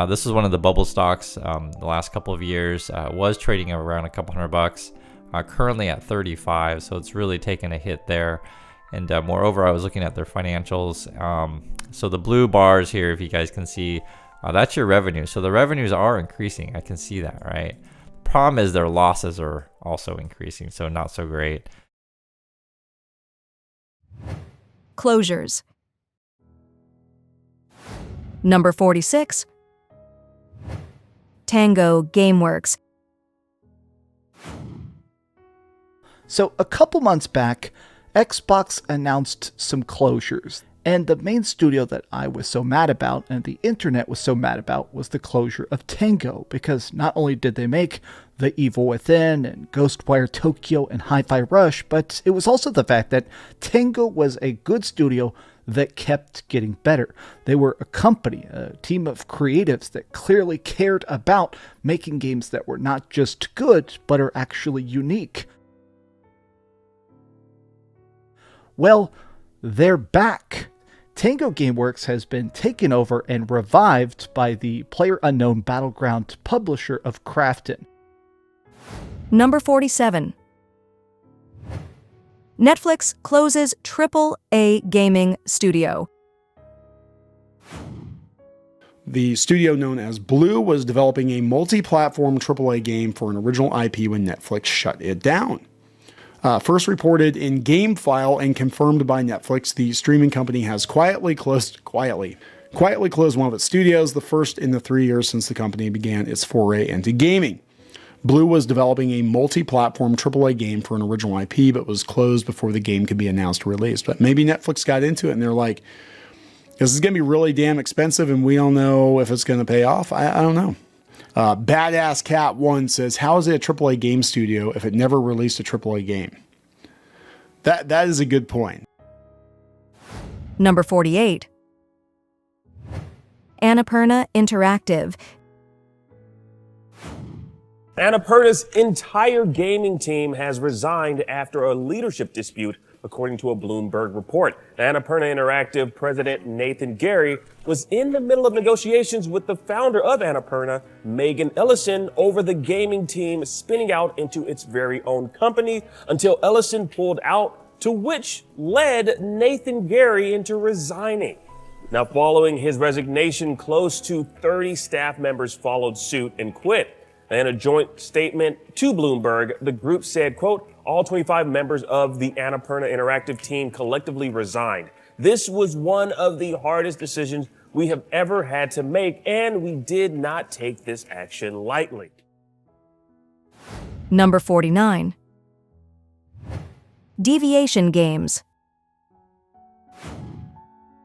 This is one of the bubble stocks the last couple of years. Was trading around a couple $100, currently at 35, so it's really taken a hit there. And moreover, I was looking at their financials. So the blue bars here, if you guys can see, that's your revenue. So the revenues are increasing. I can see that, right? The problem is their losses are also increasing, so not so great. Closures. Number 46. Tango Gameworks. So a couple months back, Xbox announced some closures. And the main studio that I was so mad about and the internet was so mad about was the closure of Tango, because not only did they make The Evil Within and Ghostwire Tokyo and Hi-Fi Rush, but it was also the fact that Tango was a good studio that kept getting better. They were a company, a team of creatives that clearly cared about making games that were not just good, but are actually unique. Well, they're back. Tango Gameworks has been taken over and revived by the PlayerUnknown Battleground publisher of Crafton. Number 47. Netflix closes AAA gaming studio. The studio known as Blue was developing a multi-platform AAA game for an original IP when Netflix shut it down. First reported in GameFile and confirmed by Netflix, the streaming company has quietly closed one of its studios, the first in the 3 years since the company began its foray into gaming. Blue was developing a multi-platform AAA game for an original IP, but was closed before the game could be announced or released. But maybe Netflix got into it and they're like, this is going to be really damn expensive and we don't know if it's going to pay off. I don't know. Badass Cat 1 says, how is it a AAA game studio if it never released a AAA game? That is a good point. Number 48. Annapurna Interactive. Annapurna's entire gaming team has resigned after a leadership dispute according to a Bloomberg report. Annapurna Interactive president Nathan Gary was in the middle of negotiations with the founder of Annapurna, Megan Ellison, over the gaming team spinning out into its very own company until Ellison pulled out, to which led Nathan Gary into resigning. Now, following his resignation, close to 30 staff members followed suit and quit. In a joint statement to Bloomberg, the group said, quote, all 25 members of the Annapurna Interactive team collectively resigned. This was one of the hardest decisions we have ever had to make, and we did not take this action lightly. Number 49. Deviation Games.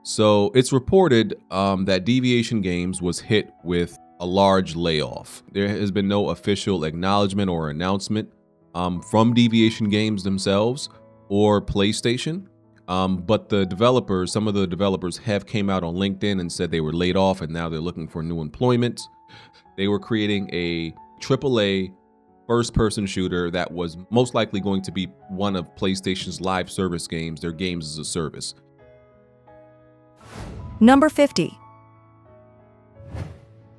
So it's reported that Deviation Games was hit with a large layoff. There has been no official acknowledgement or announcement from Deviation Games themselves or PlayStation, but the developers, some of the developers have came out on LinkedIn and said they were laid off and now they're looking for new employment. They were creating a AAA first-person shooter that was most likely going to be one of PlayStation's live service games, their games as a service. Number 50.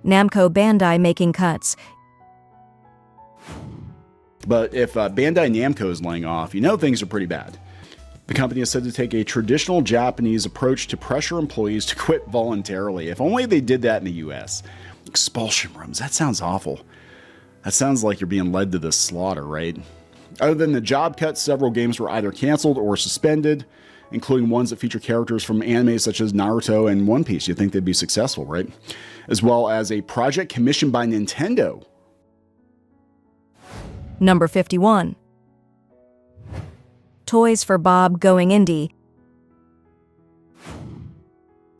Namco Bandai making cuts. But if Bandai Namco is laying off, you know things are pretty bad. The company is said to take a traditional Japanese approach to pressure employees to quit voluntarily. If only they did that in the US. Expulsion rooms, that sounds awful. That sounds like you're being led to this slaughter, right? Other than the job cuts, several games were either canceled or suspended, including ones that feature characters from anime such as Naruto and One Piece. You'd think they'd be successful, right? As well as a project commissioned by Nintendo. Number 51. Toys for Bob going indie.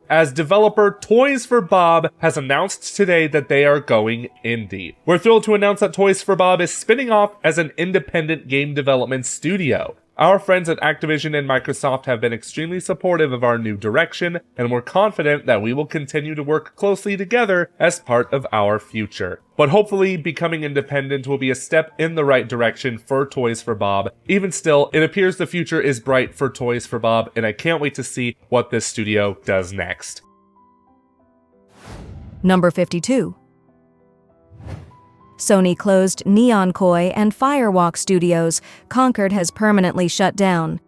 As developer Toys for Bob has announced today that they are going indie. We're thrilled to announce that Toys for Bob is spinning off as an independent game development studio. Our friends at Activision and Microsoft have been extremely supportive of our new direction, and we're confident that we will continue to work closely together as part of our future. But hopefully, becoming independent will be a step in the right direction for Toys for Bob. Even still, it appears the future is bright for Toys for Bob, and I can't wait to see what this studio does next. Number 52. Sony closed Neon Koi and Firewalk Studios. Concord has permanently shut down.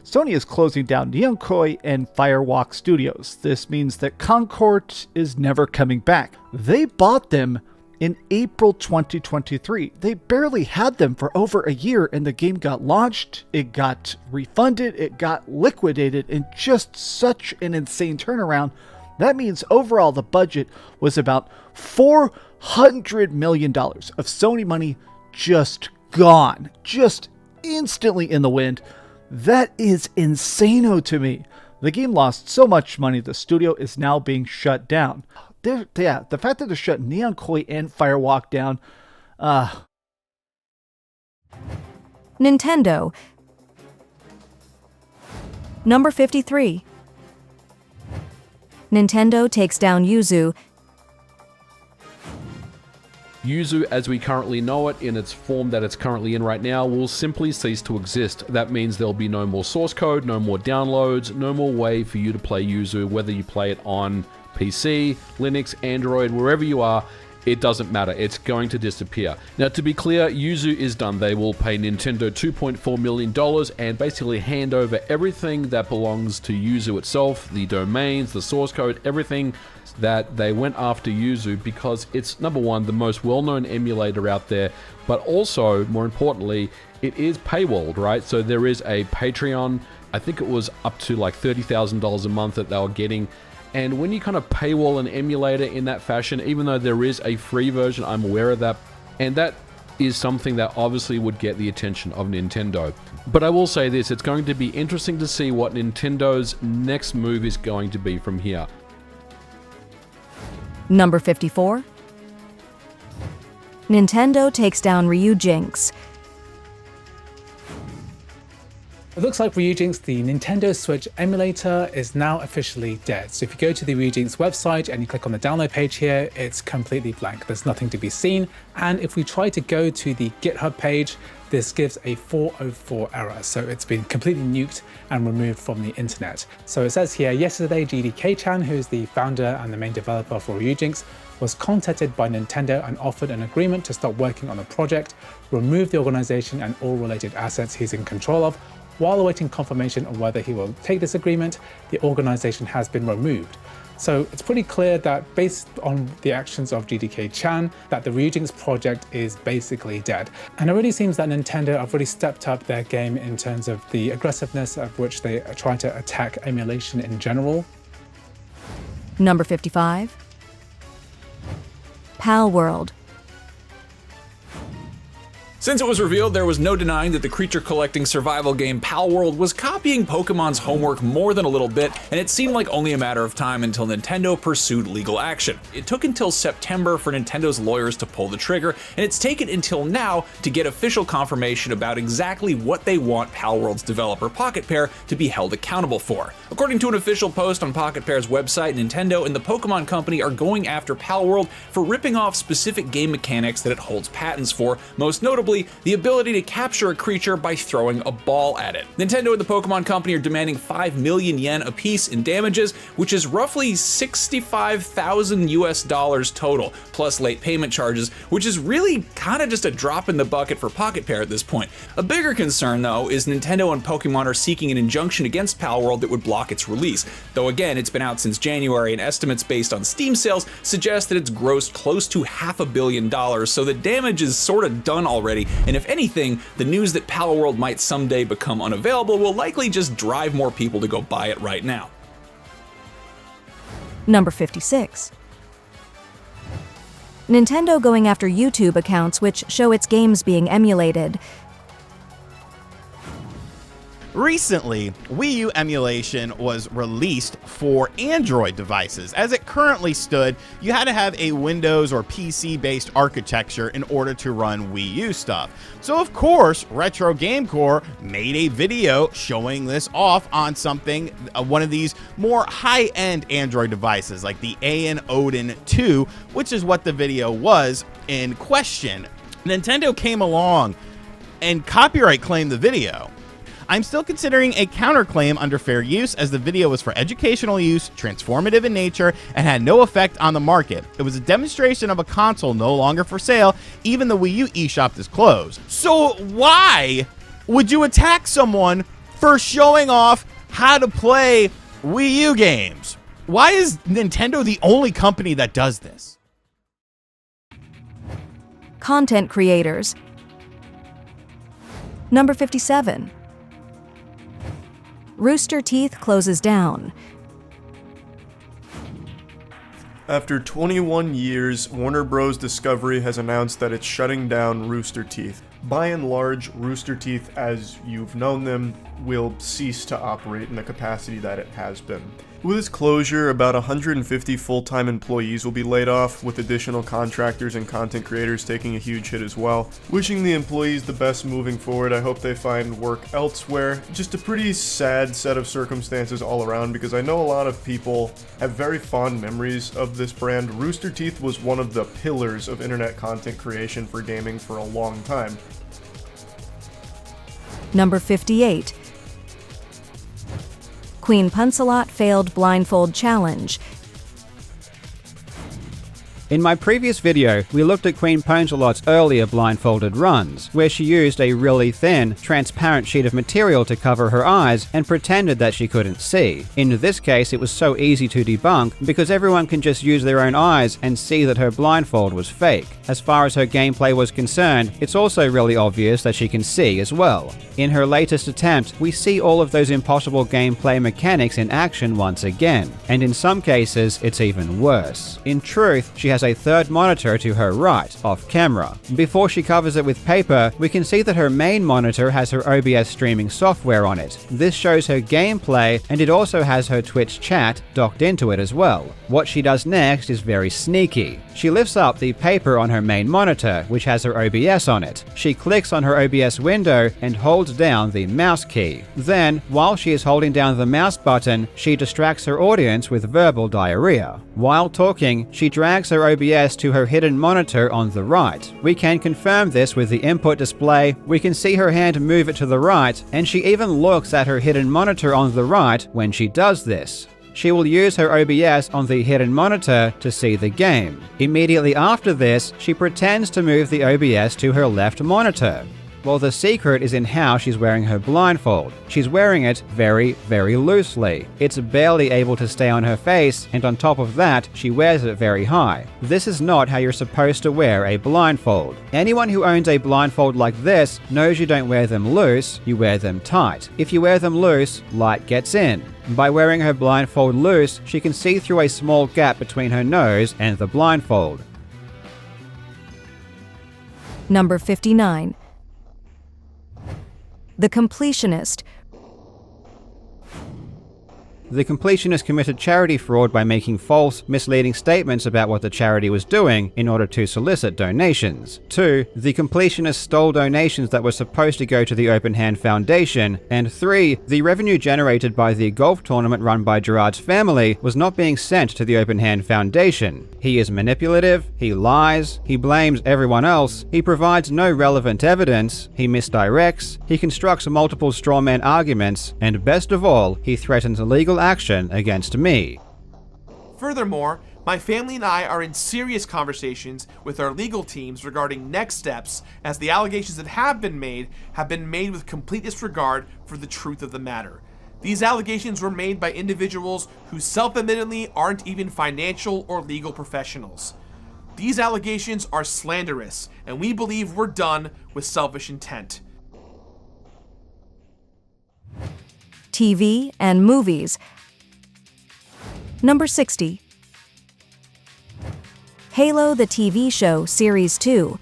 Sony is closing down Neon Koi and Firewalk Studios. This means that Concord is never coming back. They bought them in April 2023. They barely had them for over a year, and the game got launched, it got refunded, it got liquidated in just such an insane turnaround. That means overall the budget was about $400 million of Sony money just gone, just instantly in the wind. That is insano to me. The game lost so much money, the studio is now being shut down. The fact that they're shutting Neon Koi and Firewalk down, Nintendo. Number 53. Nintendo takes down Yuzu. Yuzu, as we currently know it, in its form that it's currently in right now, will simply cease to exist. That means there'll be no more source code, no more downloads, no more way for you to play Yuzu, whether you play it on PC, Linux, Android, wherever you are. It doesn't matter. It's going to disappear. Now, to be clear, Yuzu is done. They will pay Nintendo $2.4 million and basically hand over everything that belongs to Yuzu itself, the domains, the source code, everything that they went after Yuzu, because it's, number one, the most well-known emulator out there, but also, more importantly, it is paywalled, right? So there is a Patreon. I think it was up to like $30,000 a month that they were getting. And when you kind of paywall an emulator in that fashion, even though there is a free version, I'm aware of that, and that is something that obviously would get the attention of Nintendo. But I will say this, it's going to be interesting to see what Nintendo's next move is going to be from here. Number 54. Nintendo takes down Ryu Jinx. It looks like Ryujinx, the Nintendo Switch emulator, is now officially dead. So if you go to the Ryujinx website and you click on the download page here, it's completely blank. There's nothing to be seen. And if we try to go to the GitHub page, this gives a 404 error. So it's been completely nuked and removed from the internet. So it says here, yesterday GDK-chan, who's the founder and the main developer for Ryujinx, was contacted by Nintendo and offered an agreement to start working on the project, remove the organization and all related assets he's in control of. While awaiting confirmation on whether he will take this agreement, the organization has been removed. So it's pretty clear that based on the actions of GDK-chan, that the Ryujinx project is basically dead. And it really seems that Nintendo have really stepped up their game in terms of the aggressiveness of which they are trying to attack emulation in general. Number 55. Pal World. Since it was revealed, there was no denying that the creature-collecting survival game Pal World was copying Pokemon's homework more than a little bit, and it seemed like only a matter of time until Nintendo pursued legal action. It took until September for Nintendo's lawyers to pull the trigger, and it's taken until now to get official confirmation about exactly what they want Pal World's developer Pocket Pair to be held accountable for. According to an official post on Pocket Pair's website, Nintendo and the Pokemon Company are going after Pal World for ripping off specific game mechanics that it holds patents for, most notably the ability to capture a creature by throwing a ball at it. Nintendo and the Pokemon Company are demanding 5 million yen apiece in damages, which is roughly $65,000 total, plus late payment charges, which is really kind of just a drop in the bucket for Pocket Pair at this point. A bigger concern, though, is Nintendo and Pokemon are seeking an injunction against Pal World that would block its release. Though again, it's been out since January, and estimates based on Steam sales suggest that it's grossed close to $500 million, so the damage is sort of done already. And if anything, the news that Pal World might someday become unavailable will likely just drive more people to go buy it right now. Number 56. Nintendo going after YouTube accounts which show its games being emulated. Recently, Wii U emulation was released for Android devices. As it currently stood, you had to have a Windows or PC-based architecture in order to run Wii U stuff. So of course, Retro Gamecore made a video showing this off on something, one of these more high-end Android devices, like the AN Odin 2, which is what the video was in question. Nintendo came along and copyright claimed the video. I'm still considering a counterclaim under fair use, as the video was for educational use, transformative in nature, and had no effect on the market. It was a demonstration of a console no longer for sale. Even the Wii U eShop is closed. So why would you attack someone for showing off how to play Wii U games? Why is Nintendo the only company that does this? Content creators. Number 57. Rooster Teeth closes down. After 21 years, Warner Bros. Discovery has announced that it's shutting down Rooster Teeth. By and large, Rooster Teeth, as you've known them, will cease to operate in the capacity that it has been. With its closure, about 150 full-time employees will be laid off, with additional contractors and content creators taking a huge hit as well. Wishing the employees the best moving forward. I hope they find work elsewhere. Just a pretty sad set of circumstances all around, because I know a lot of people have very fond memories of this brand. Rooster Teeth was one of the pillars of internet content creation for gaming for a long time. Number 58. Queen Puncelot failed blindfold challenge. In my previous video, we looked at Queen Puncelot's earlier blindfolded runs, where she used a really thin, transparent sheet of material to cover her eyes and pretended that she couldn't see. In this case, it was so easy to debunk because everyone can just use their own eyes and see that her blindfold was fake. As far as her gameplay was concerned, it's also really obvious that she can see as well. In her latest attempt, we see all of those impossible gameplay mechanics in action once again, and in some cases, it's even worse. In truth, she has a third monitor to her right, off camera. Before she covers it with paper, we can see that her main monitor has her OBS streaming software on it. This shows her gameplay, and it also has her Twitch chat docked into it as well. What she does next is very sneaky. She lifts up the paper on her main monitor, which has her OBS on it. She clicks on her OBS window and holds down the mouse key. Then, while she is holding down the mouse button, she distracts her audience with verbal diarrhea. While talking, she drags her OBS to her hidden monitor on the right. We can confirm this with the input display. We can see her hand move it to the right, and she even looks at her hidden monitor on the right when she does this. She will use her OBS on the hidden monitor to see the game. Immediately after this, she pretends to move the OBS to her left monitor. Well, the secret is in how she's wearing her blindfold. She's wearing it very, very loosely. It's barely able to stay on her face, and on top of that, she wears it very high. This is not how you're supposed to wear a blindfold. Anyone who owns a blindfold like this knows you don't wear them loose, you wear them tight. If you wear them loose, light gets in. By wearing her blindfold loose, she can see through a small gap between her nose and the blindfold. Number 59. The Completionist. The completionist committed charity fraud by making false, misleading statements about what the charity was doing in order to solicit donations. 2. The completionist stole donations that were supposed to go to the Open Hand Foundation. And 3. The revenue generated by the golf tournament run by Gerard's family was not being sent to the Open Hand Foundation. He is manipulative, he lies, he blames everyone else, he provides no relevant evidence, he misdirects, he constructs multiple strawman arguments, and best of all, he threatens legal action against me. Furthermore, my family and I are in serious conversations with our legal teams regarding next steps, as the allegations that have been made with complete disregard for the truth of the matter. These allegations were made by individuals who self-admittedly aren't even financial or legal professionals. These allegations are slanderous, and we believe were done with selfish intent. TV and movies. Number 60. Halo the TV show Series 2.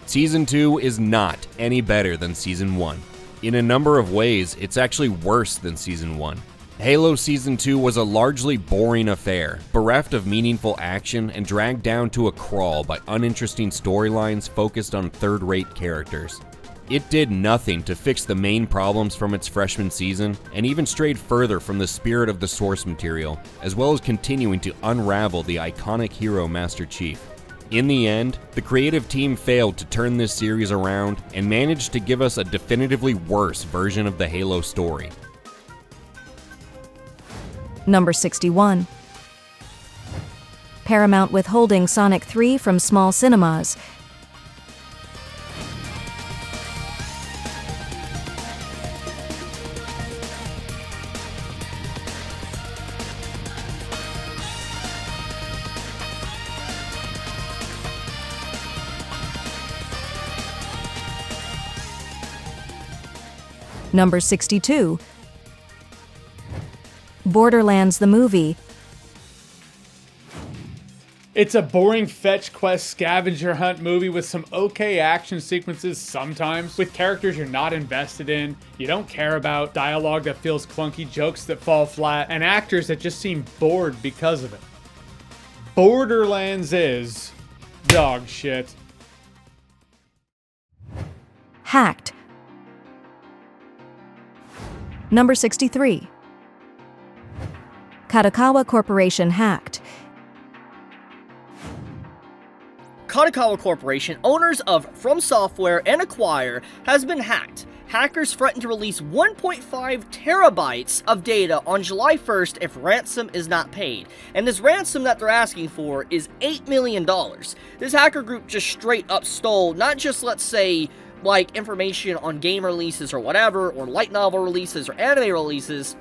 Season 2 is not any better than Season 1. In a number of ways, it's actually worse than Season 1. Halo Season 2 was a largely boring affair, bereft of meaningful action and dragged down to a crawl by uninteresting storylines focused on third-rate characters. It did nothing to fix the main problems from its freshman season, and even strayed further from the spirit of the source material, as well as continuing to unravel the iconic hero Master Chief. In the end, the creative team failed to turn this series around and managed to give us a definitively worse version of the Halo story. Number 61. Paramount withholding Sonic 3 from small cinemas. Number 62. Borderlands the movie. It's a boring fetch quest scavenger hunt movie with some okay action sequences sometimes, with characters you're not invested in, you don't care about, dialogue that feels clunky, jokes that fall flat, and actors that just seem bored because of it. Borderlands is dog shit. Hacked. Number 63. Kadokawa Corporation hacked. Kadokawa Corporation, owners of From Software and Acquire, has been hacked. Hackers threaten to release 1.5 terabytes of data on July 1st if ransom is not paid. And this ransom that they're asking for is $8 million. This hacker group just straight up stole not just, let's say, like information on game releases or whatever, or light novel releases or anime releases.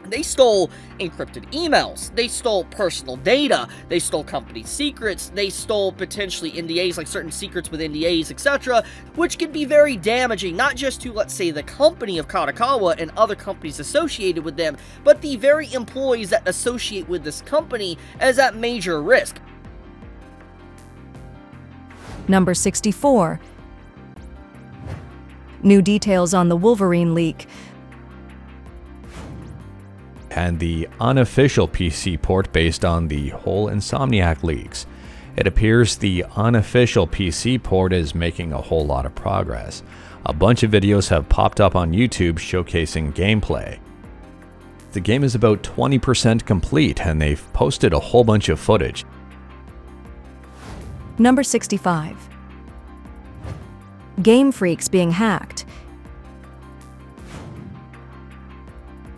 They stole encrypted emails, they stole personal data, they stole company secrets, they stole potentially NDAs, like certain secrets with NDAs, etc., which can be very damaging, not just to, let's say, the company of Kadokawa and other companies associated with them, but the very employees that associate with this company as at major risk. Number 64. New details on the Wolverine leak. And the unofficial PC port based on the whole Insomniac leaks. It appears the unofficial PC port is making a whole lot of progress. A bunch of videos have popped up on YouTube showcasing gameplay. The game is about 20% complete and they've posted a whole bunch of footage. Number 65. Game Freaks being hacked.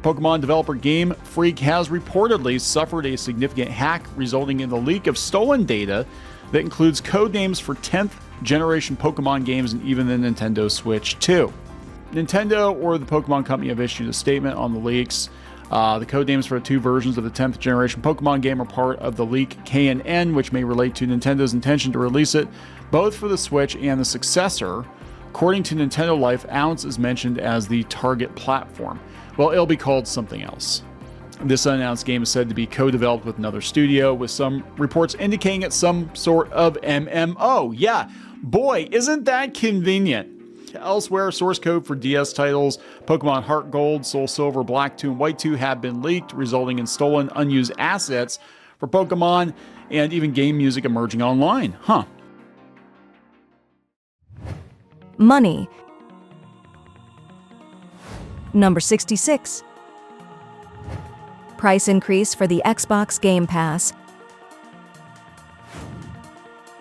Pokemon developer Game Freak has reportedly suffered a significant hack, resulting in the leak of stolen data that includes code names for 10th generation Pokemon games and even the Nintendo Switch 2. Nintendo or the Pokemon Company have issued a statement on the leaks. The code names for the two versions of the 10th generation Pokemon game are part of the leak K and N, which may relate to Nintendo's intention to release it both for the Switch and the successor. According to Nintendo Life, Ounce is mentioned as the target platform. Well, it'll be called something else. This unannounced game is said to be co-developed with another studio, with some reports indicating it's some sort of MMO. Yeah, boy, isn't that convenient. Elsewhere, source code for DS titles Pokemon Heart Gold, Soul Silver, Black 2, and White 2 have been leaked, resulting in stolen, unused assets for Pokemon and even game music emerging online. Money. Number 66. Price increase for the Xbox Game Pass.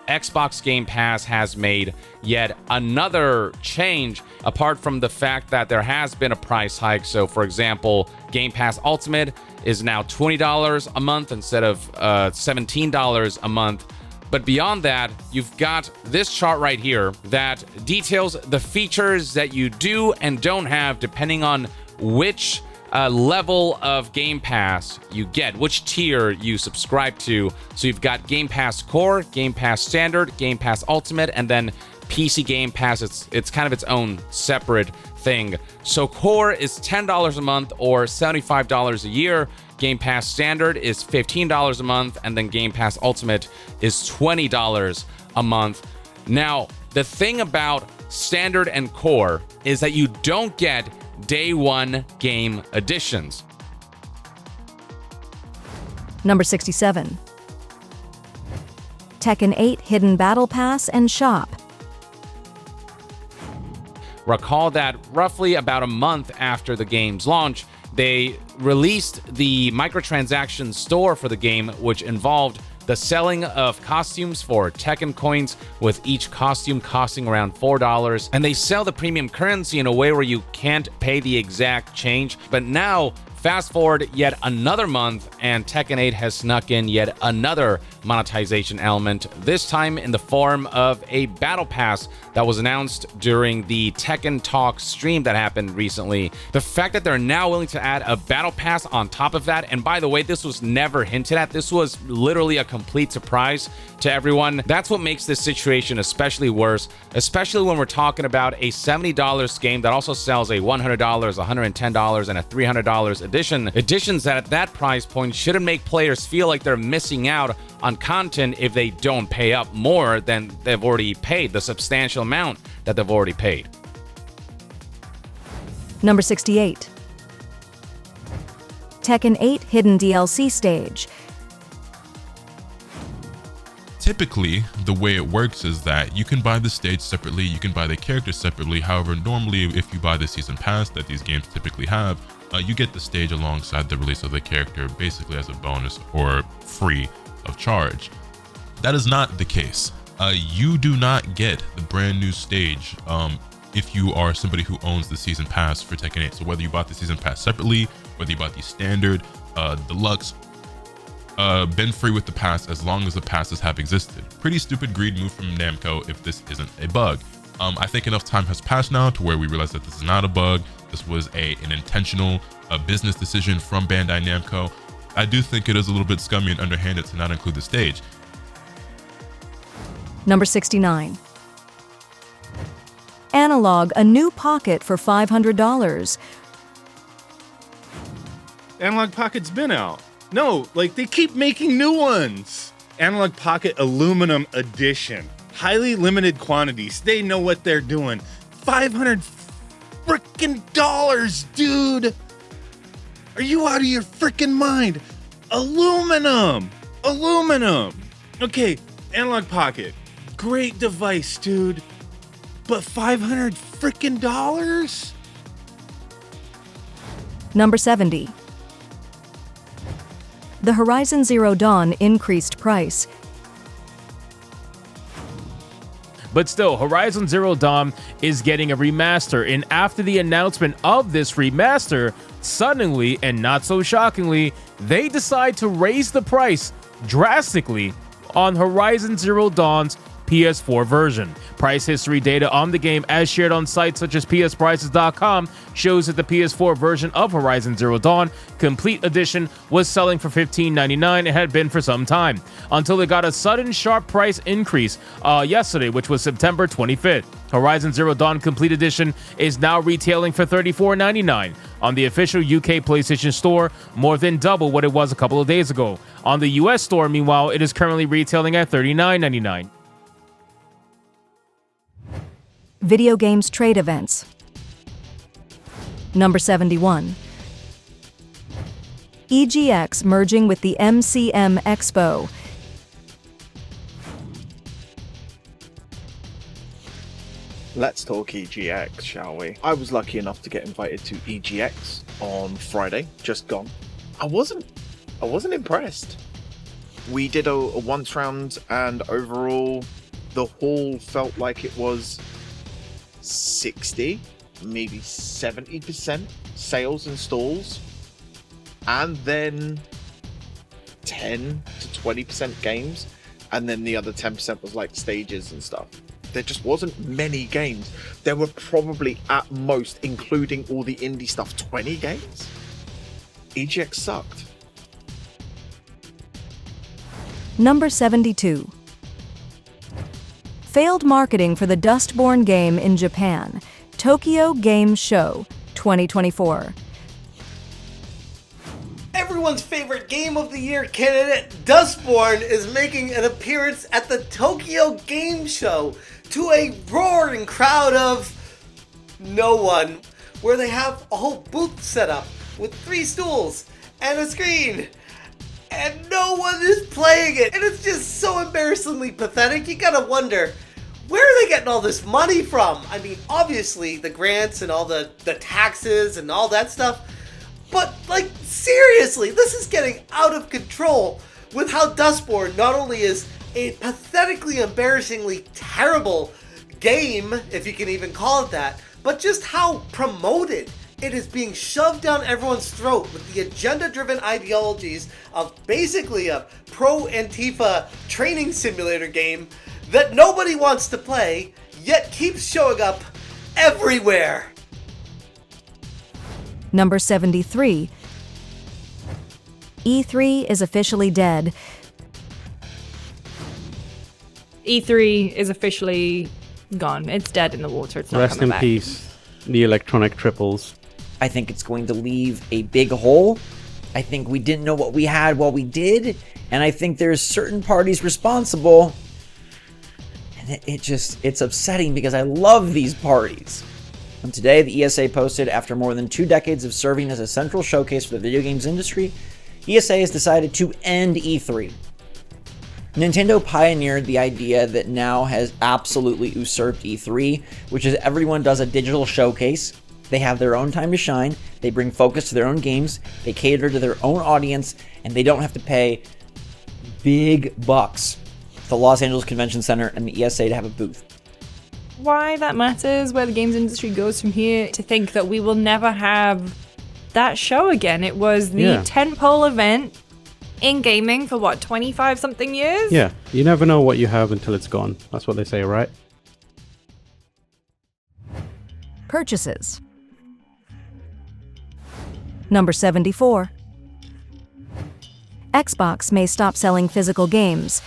Xbox Game Pass has made yet another change, apart from the fact that there has been a price hike. So, for example, Game Pass Ultimate is now $20 a month instead of $17 a month. But beyond that, you've got this chart right here that details the features that you do and don't have depending on which level of Game Pass you get, which tier you subscribe to. So you've got Game Pass Core, Game Pass Standard, Game Pass Ultimate, and then PC Game Pass. It's kind of its own separate thing. So Core is $10 a month or $75 a year. Game Pass Standard is $15 a month, and then Game Pass Ultimate is $20 a month. Now, the thing about Standard and Core is that you don't get day one game additions. Number 67. Tekken 8 Hidden Battle Pass and Shop. Recall that roughly about a month after the game's launch, they released the microtransaction store for the game, which involved the selling of costumes for Tekken coins, with each costume costing around $4. And they sell the premium currency in a way where you can't pay the exact change. But now, fast forward yet another month, and Tekken 8 has snuck in yet another monetization element, this time in the form of a battle pass that was announced during the Tekken Talk stream that happened recently. The fact that they're now willing to add a battle pass on top of that, and by the way, this was never hinted at, this was literally a complete surprise to everyone. That's what makes this situation especially worse, especially when we're talking about a $70 game that also sells a $100, $110, and a $300 edition. Additions that at that price point shouldn't make players feel like they're missing out on content if they don't pay up more than they've already paid, the substantial amount that they've already paid. Number 68. Tekken 8 Hidden DLC Stage. Typically, the way it works is that you can buy the stage separately, you can buy the character separately. However, normally if you buy the season pass that these games typically have, you get the stage alongside the release of the character, basically as a bonus or free of charge. That is not the case. You do not get the brand new stage if you are somebody who owns the season pass for Tekken 8. So whether you bought the season pass separately, whether you bought the standard, deluxe, been free with the pass as long as the passes have existed. Pretty stupid greed move from Namco if this isn't a bug. I think enough time has passed now to where we realize that this is not a bug. this was an intentional business decision from Bandai Namco. I do think it is a little bit scummy and underhanded to not include the stage. Number 69. Analog, a new pocket for $500. Analog Pocket's been out. No, like they keep making new ones. Analog Pocket Aluminum Edition. Highly limited quantities. They know what they're doing. $500 frickin' dollars, dude. Are you out of your frickin' mind? Aluminum. Okay, Analog Pocket. Great device, dude. But $500 frickin' dollars? Number 70. The Horizon Zero Dawn increased price. But still, Horizon Zero Dawn is getting a remaster, and after the announcement of this remaster, suddenly, and not so shockingly, they decide to raise the price drastically on Horizon Zero Dawn's PS4 version. Price history data on the game, as shared on sites such as psprices.com, shows that the PS4 version of Horizon Zero Dawn Complete Edition was selling for $15.99 and had been for some time, until it got a sudden sharp price increase yesterday, which was September 25th. Horizon Zero Dawn Complete Edition is now retailing for $34.99 on the official UK PlayStation Store, more than double what it was a couple of days ago. On the US store, meanwhile, it is currently retailing at $39.99. Video games trade events. Number 71. EGX merging with the MCM Expo. Let's talk EGX, shall we? I was lucky enough to get invited to EGX on Friday, just gone. I wasn't impressed. We did a once round, and overall the hall felt like it was 60, maybe 70% sales and stalls, and then 10 to 20% games, and then the other 10% was like stages and stuff. There just wasn't many games. There were probably at most, including all the indie stuff, 20 games. EGX sucked. Number 72. Failed marketing for the Dustborn game in Japan. Tokyo Game Show 2024. Everyone's favorite game of the year candidate, Dustborn, is making an appearance at the Tokyo Game Show to a roaring crowd of no one, where they have a whole booth set up with 3 stools and a screen. And no one is playing it. And it's just so embarrassingly pathetic. You gotta wonder, where are they getting all this money from? I mean, obviously the grants and all the taxes and all that stuff. But, like, seriously, this is getting out of control with how Dustborn not only is a pathetically, embarrassingly terrible game, if you can even call it that, but just how promoted it is being shoved down everyone's throat with the agenda-driven ideologies of basically a pro-Antifa training simulator game that nobody wants to play, yet keeps showing up everywhere. Number 73. E3 is officially dead. E3 is officially gone. It's dead in the water. It's not Rest coming in back. peace, the electronic triples. I think it's going to leave a big hole. I think we didn't know what we had while we did, and I think there's certain parties responsible. And it's upsetting because I love these parties. And today, the ESA posted, after more than 2 decades of serving as a central showcase for the video games industry, ESA has decided to end E3. Nintendo pioneered the idea that now has absolutely usurped E3, which is everyone does a digital showcase. They have their own time to shine, they bring focus to their own games, they cater to their own audience, and they don't have to pay big bucks to the Los Angeles Convention Center and the ESA to have a booth. Why that matters, where the games industry goes from here, to think that we will never have that show again. It was the tentpole event in gaming for 25 something years? Yeah, you never know what you have until it's gone. That's what they say, right? Purchases. Number 74. Xbox may stop selling physical games.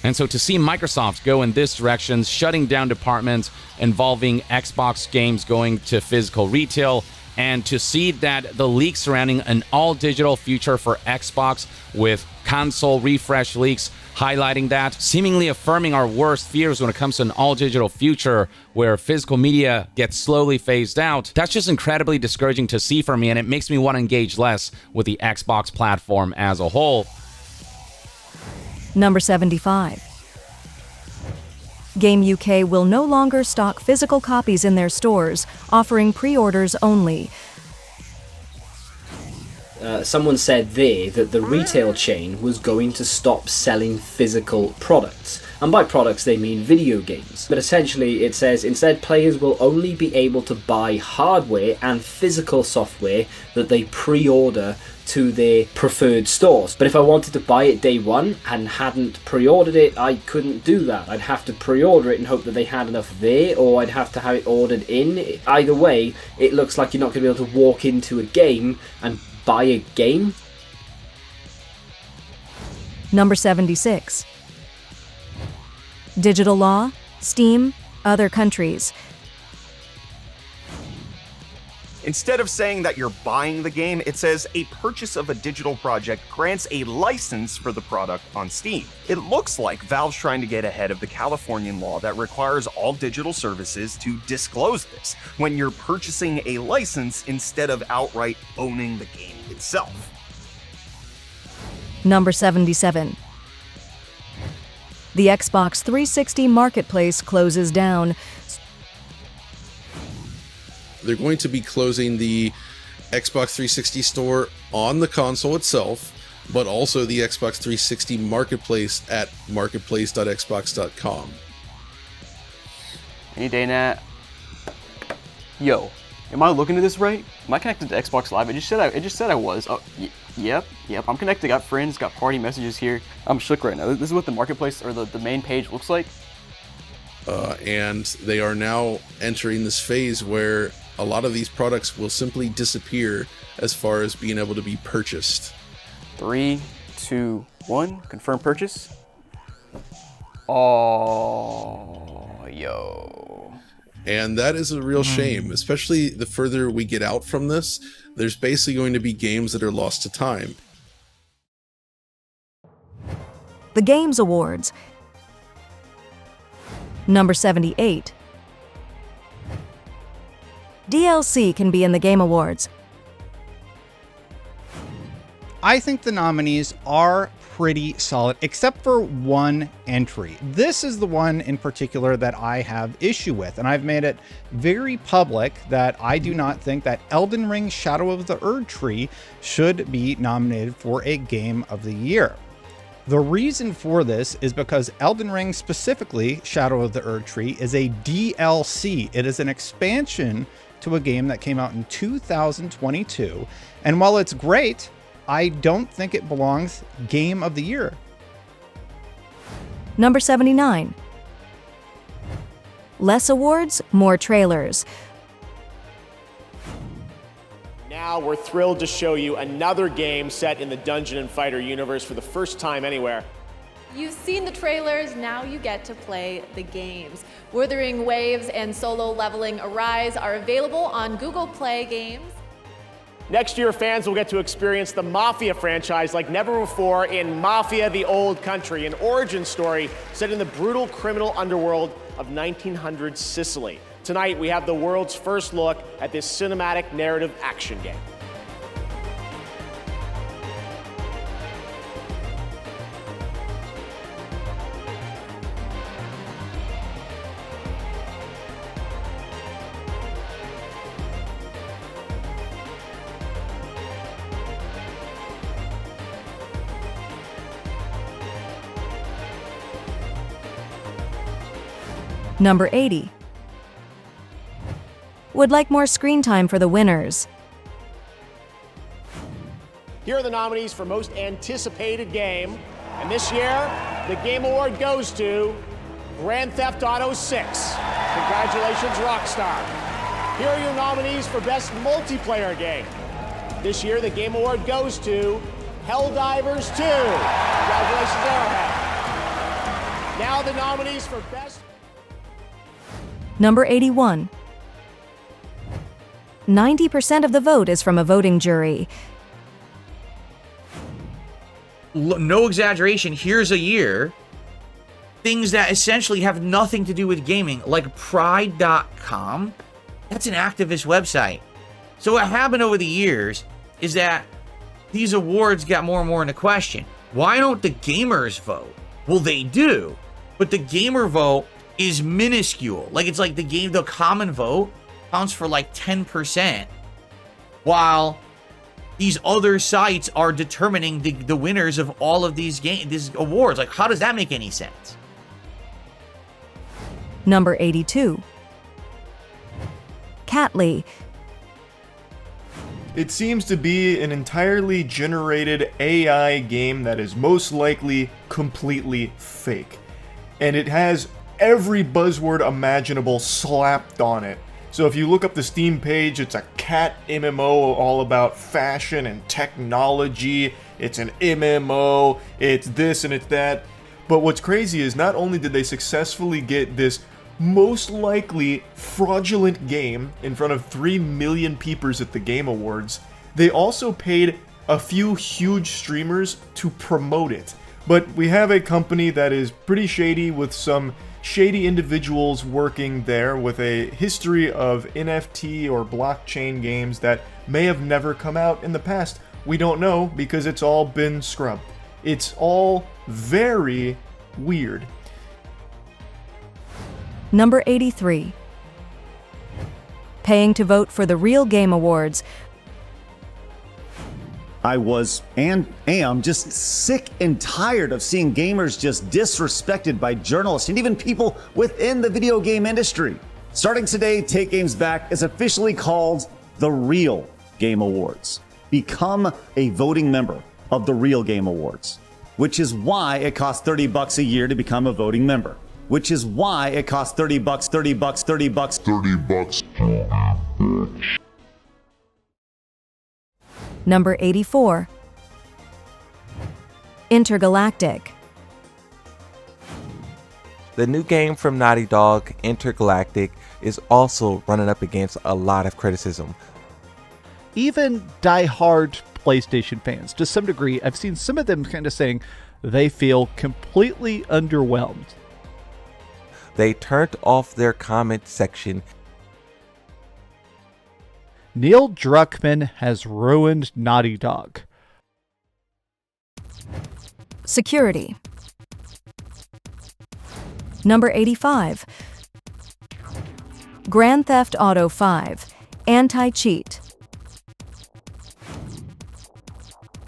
And so to see Microsoft go in this direction, shutting down departments involving Xbox games going to physical retail, and to see that the leaks surrounding an all-digital future for Xbox with console refresh leaks highlighting that, seemingly affirming our worst fears when it comes to an all-digital future where physical media gets slowly phased out, that's just incredibly discouraging to see for me, and it makes me want to engage less with the Xbox platform as a whole. Number 75. Game UK will no longer stock physical copies in their stores, offering pre-orders only. Someone said there that the retail chain was going to stop selling physical products. And by products they mean video games. But essentially it says instead players will only be able to buy hardware and physical software that they pre-order to their preferred stores. But if I wanted to buy it day one and hadn't pre-ordered it, I couldn't do that. I'd have to pre-order it and hope that they had enough there, or I'd have to have it ordered in. Either way, it looks like you're not going to be able to walk into a game and buy a game. Number 76. Digital law, Steam, other countries. Instead of saying that you're buying the game, it says a purchase of a digital project grants a license for the product on Steam. It looks like Valve's trying to get ahead of the Californian law that requires all digital services to disclose this when you're purchasing a license instead of outright owning the game itself. Number 77. The Xbox 360 marketplace closes down. They're going to be closing the Xbox 360 store on the console itself, but also the Xbox 360 marketplace at marketplace.xbox.com. Any day, Nat. Yo, am I looking at this right? Am I connected to Xbox Live? It just said I was. Oh, yep. I'm connected. Got friends. Got party messages here. I'm shook right now. This is what the marketplace or the main page looks like. And they are now entering this phase where a lot of these products will simply disappear as far as being able to be purchased. 3, 2, 1. Confirm purchase. Oh, yo. And that is a real shame, especially the further we get out from this. There's basically going to be games that are lost to time. The Games Awards. Number 78. DLC can be in the Game Awards. I think the nominees are pretty solid, except for one entry. This is the one in particular that I have issue with, and I've made it very public that I do not think that Elden Ring Shadow of the Erdtree should be nominated for a Game of the Year. The reason for this is because Elden Ring, specifically Shadow of the Erdtree, is a DLC. It is an expansion to a game that came out in 2022, and while it's great, I don't think it belongs Game of the Year. Number 79. Less awards, more trailers. Now we're thrilled to show you another game set in the Dungeon & Fighter universe for the first time anywhere. You've seen the trailers, now you get to play the games. Wuthering Waves and Solo Leveling Arise are available on Google Play Games. Next year, fans will get to experience the Mafia franchise like never before in Mafia: The Old Country, an origin story set in the brutal criminal underworld of 1900s Sicily. Tonight, we have the world's first look at this cinematic narrative action game. Number 80. Would like more screen time for the winners. Here are the nominees for most anticipated game. And this year, the Game Award goes to Grand Theft Auto 6. Congratulations, Rockstar. Here are your nominees for Best Multiplayer Game. This year, the Game Award goes to Helldivers 2. Congratulations, Arrowhead. Now the nominees for Best... Number 81. 90% of the vote is from a voting jury. No exaggeration, here's a year. Things that essentially have nothing to do with gaming, like Pride.com. That's an activist website. So what happened over the years is that these awards got more and more into question. Why don't the gamers vote? Well, they do, but the gamer vote is minuscule. Like, it's like the common vote counts for like 10%, while these other sites are determining the winners of all of these awards. Like, how does that make any sense? Number 82. Catly. It seems to be an entirely generated AI game that is most likely completely fake. And it has every buzzword imaginable slapped on it. So if you look up the Steam page, it's a cat MMO all about fashion and technology. It's an MMO, it's this and it's that. But what's crazy is not only did they successfully get this most likely fraudulent game in front of 3 million peepers at the Game Awards, they also paid a few huge streamers to promote it. But we have a company that is pretty shady, with some shady individuals working there with a history of NFT or blockchain games that may have never come out in the past. We don't know, because it's all been scrubbed. It's all very weird. Number 83. Paying to vote for the Real Game Awards. I was and am just sick and tired of seeing gamers just disrespected by journalists and even people within the video game industry. Starting today, Take Games Back is officially called the Real Game Awards. Become a voting member of the Real Game Awards, which is why it costs $30 a year to become a voting member. Which is why it costs $30. Number 84. Intergalactic. The new game from Naughty Dog, Intergalactic, is also running up against a lot of criticism. Even die-hard PlayStation fans, to some degree, I've seen some of them kind of saying they feel completely underwhelmed. They turned off their comment section. Neil Druckmann has ruined Naughty Dog. Security. Number 85. Grand Theft Auto 5. Anti-cheat.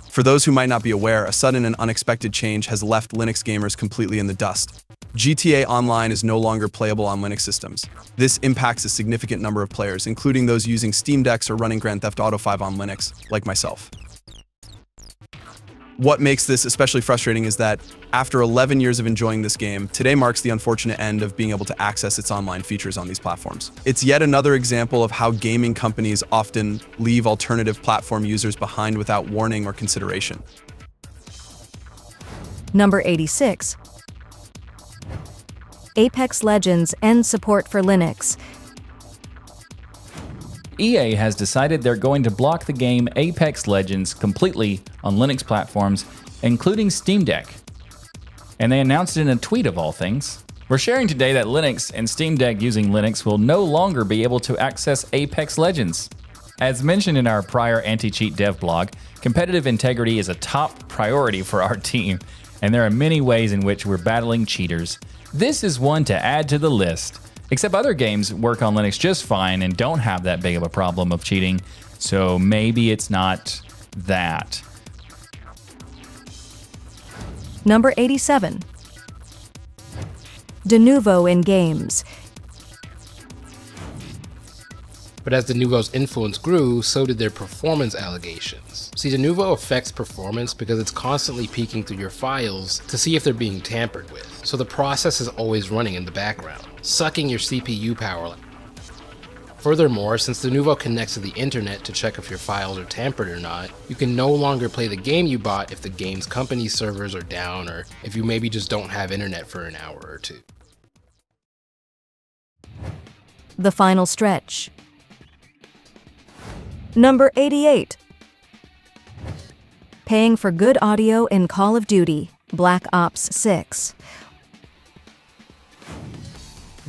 For those who might not be aware, a sudden and unexpected change has left Linux gamers completely in the dust. GTA Online is no longer playable on Linux systems. This impacts a significant number of players, including those using Steam Decks or running Grand Theft Auto 5 on Linux, like myself. What makes this especially frustrating is that, after 11 years of enjoying this game, today marks the unfortunate end of being able to access its online features on these platforms. It's yet another example of how gaming companies often leave alternative platform users behind without warning or consideration. Number 86. Apex Legends ends support for Linux. EA has decided they're going to block the game Apex Legends completely on Linux platforms, including Steam Deck. And they announced it in a tweet of all things. We're sharing today that Linux and Steam Deck using Linux will no longer be able to access Apex Legends. As mentioned in our prior anti-cheat dev blog, competitive integrity is a top priority for our team, and there are many ways in which we're battling cheaters. This is one to add to the list. Except other games work on Linux just fine and don't have that big of a problem of cheating, so maybe it's not that. Number 87. De Nouveau in games. But as Denuvo's influence grew, so did their performance allegations. See, Denuvo affects performance because it's constantly peeking through your files to see if they're being tampered with. So the process is always running in the background, sucking your CPU power. Furthermore, since the Nouveau connects to the internet to check if your files are tampered or not, you can no longer play the game you bought if the game's company servers are down or if you maybe just don't have internet for an hour or two. The final stretch. Number 88. Paying for good audio in Call of Duty, Black Ops 6.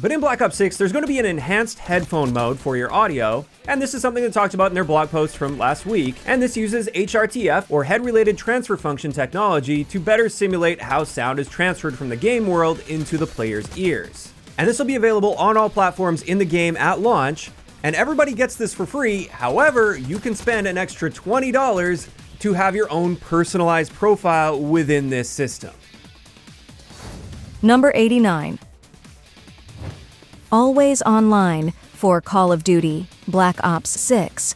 But in Black Ops 6, there's going to be an enhanced headphone mode for your audio, and this is something they talked about in their blog post from last week, and this uses HRTF, or head-related transfer function technology, to better simulate how sound is transferred from the game world into the player's ears. And this will be available on all platforms in the game at launch, and everybody gets this for free. However, you can spend an extra $20 to have your own personalized profile within this system. Number 89. Always online for Call of Duty, Black Ops 6.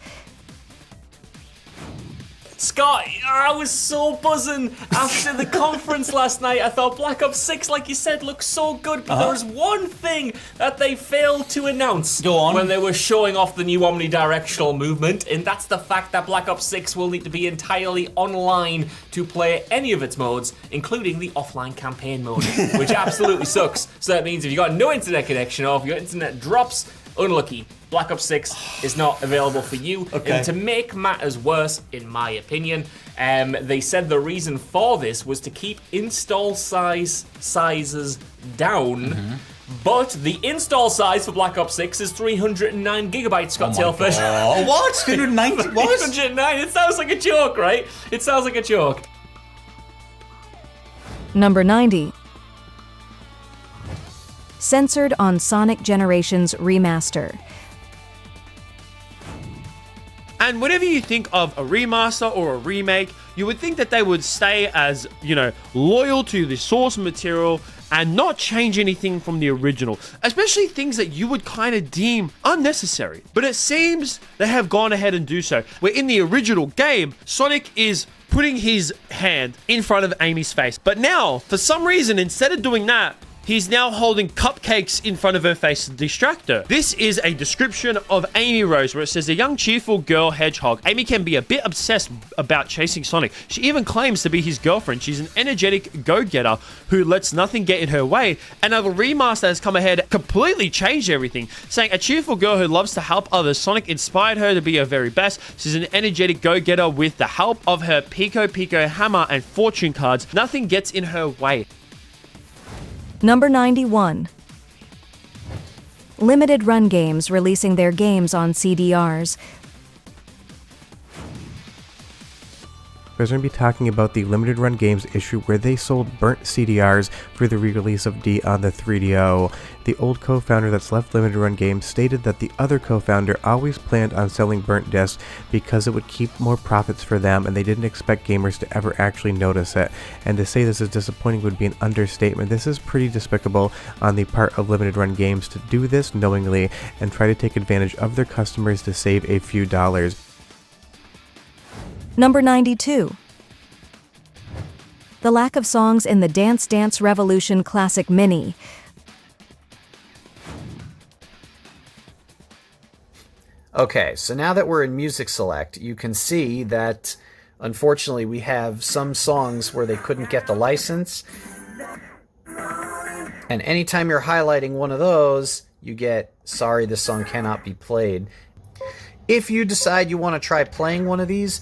Scott, I was so buzzing after the conference last night. I thought Black Ops 6, like you said, looks so good, but there was one thing that they failed to announce. Go on. When they were showing off the new omnidirectional movement, and that's the fact that Black Ops 6 will need to be entirely online to play any of its modes, including the offline campaign mode, which absolutely sucks. So that means if you got no internet connection or if your internet drops, unlucky. Black Ops 6 is not available for you. Okay. And to make matters worse, in my opinion, they said the reason for this was to keep install sizes down. But the install size for Black Ops 6 is 309 gigabytes, Scott Tilford. Oh, what? 390? What? 309. It sounds like a joke, right? It sounds like a joke. Number 90. Censored on Sonic Generations Remaster. And whenever you think of a remaster or a remake, you would think that they would stay as, loyal to the source material and not change anything from the original, especially things that you would kind of deem unnecessary. But it seems they have gone ahead and do so. Where in the original game, Sonic is putting his hand in front of Amy's face. But now, for some reason, instead of doing that, he's now holding cupcakes in front of her face to distract her. This is a description of Amy Rose, where it says, a young, cheerful girl hedgehog. Amy can be a bit obsessed about chasing Sonic. She even claims to be his girlfriend. She's an energetic go-getter who lets nothing get in her way. And now the remaster has come ahead, completely changed everything, saying a cheerful girl who loves to help others. Sonic inspired her to be her very best. She's an energetic go-getter with the help of her Pico Pico hammer and fortune cards. Nothing gets in her way. Number 91. Limited Run Games releasing their games on CDRs. We're going to be talking about the Limited Run Games issue where they sold burnt CDRs for the re-release of D on the 3DO. The old co-founder that's left Limited Run Games stated that the other co-founder always planned on selling burnt discs because it would keep more profits for them, and they didn't expect gamers to ever actually notice it. And to say this is disappointing would be an understatement. This is pretty despicable on the part of Limited Run Games to do this knowingly and try to take advantage of their customers to save a few dollars. Number 92. The lack of songs in the Dance Dance Revolution Classic Mini. Okay, so now that we're in Music Select, you can see that unfortunately we have some songs where they couldn't get the license. And anytime you're highlighting one of those, you get, sorry, this song cannot be played. If you decide you want to try playing one of these,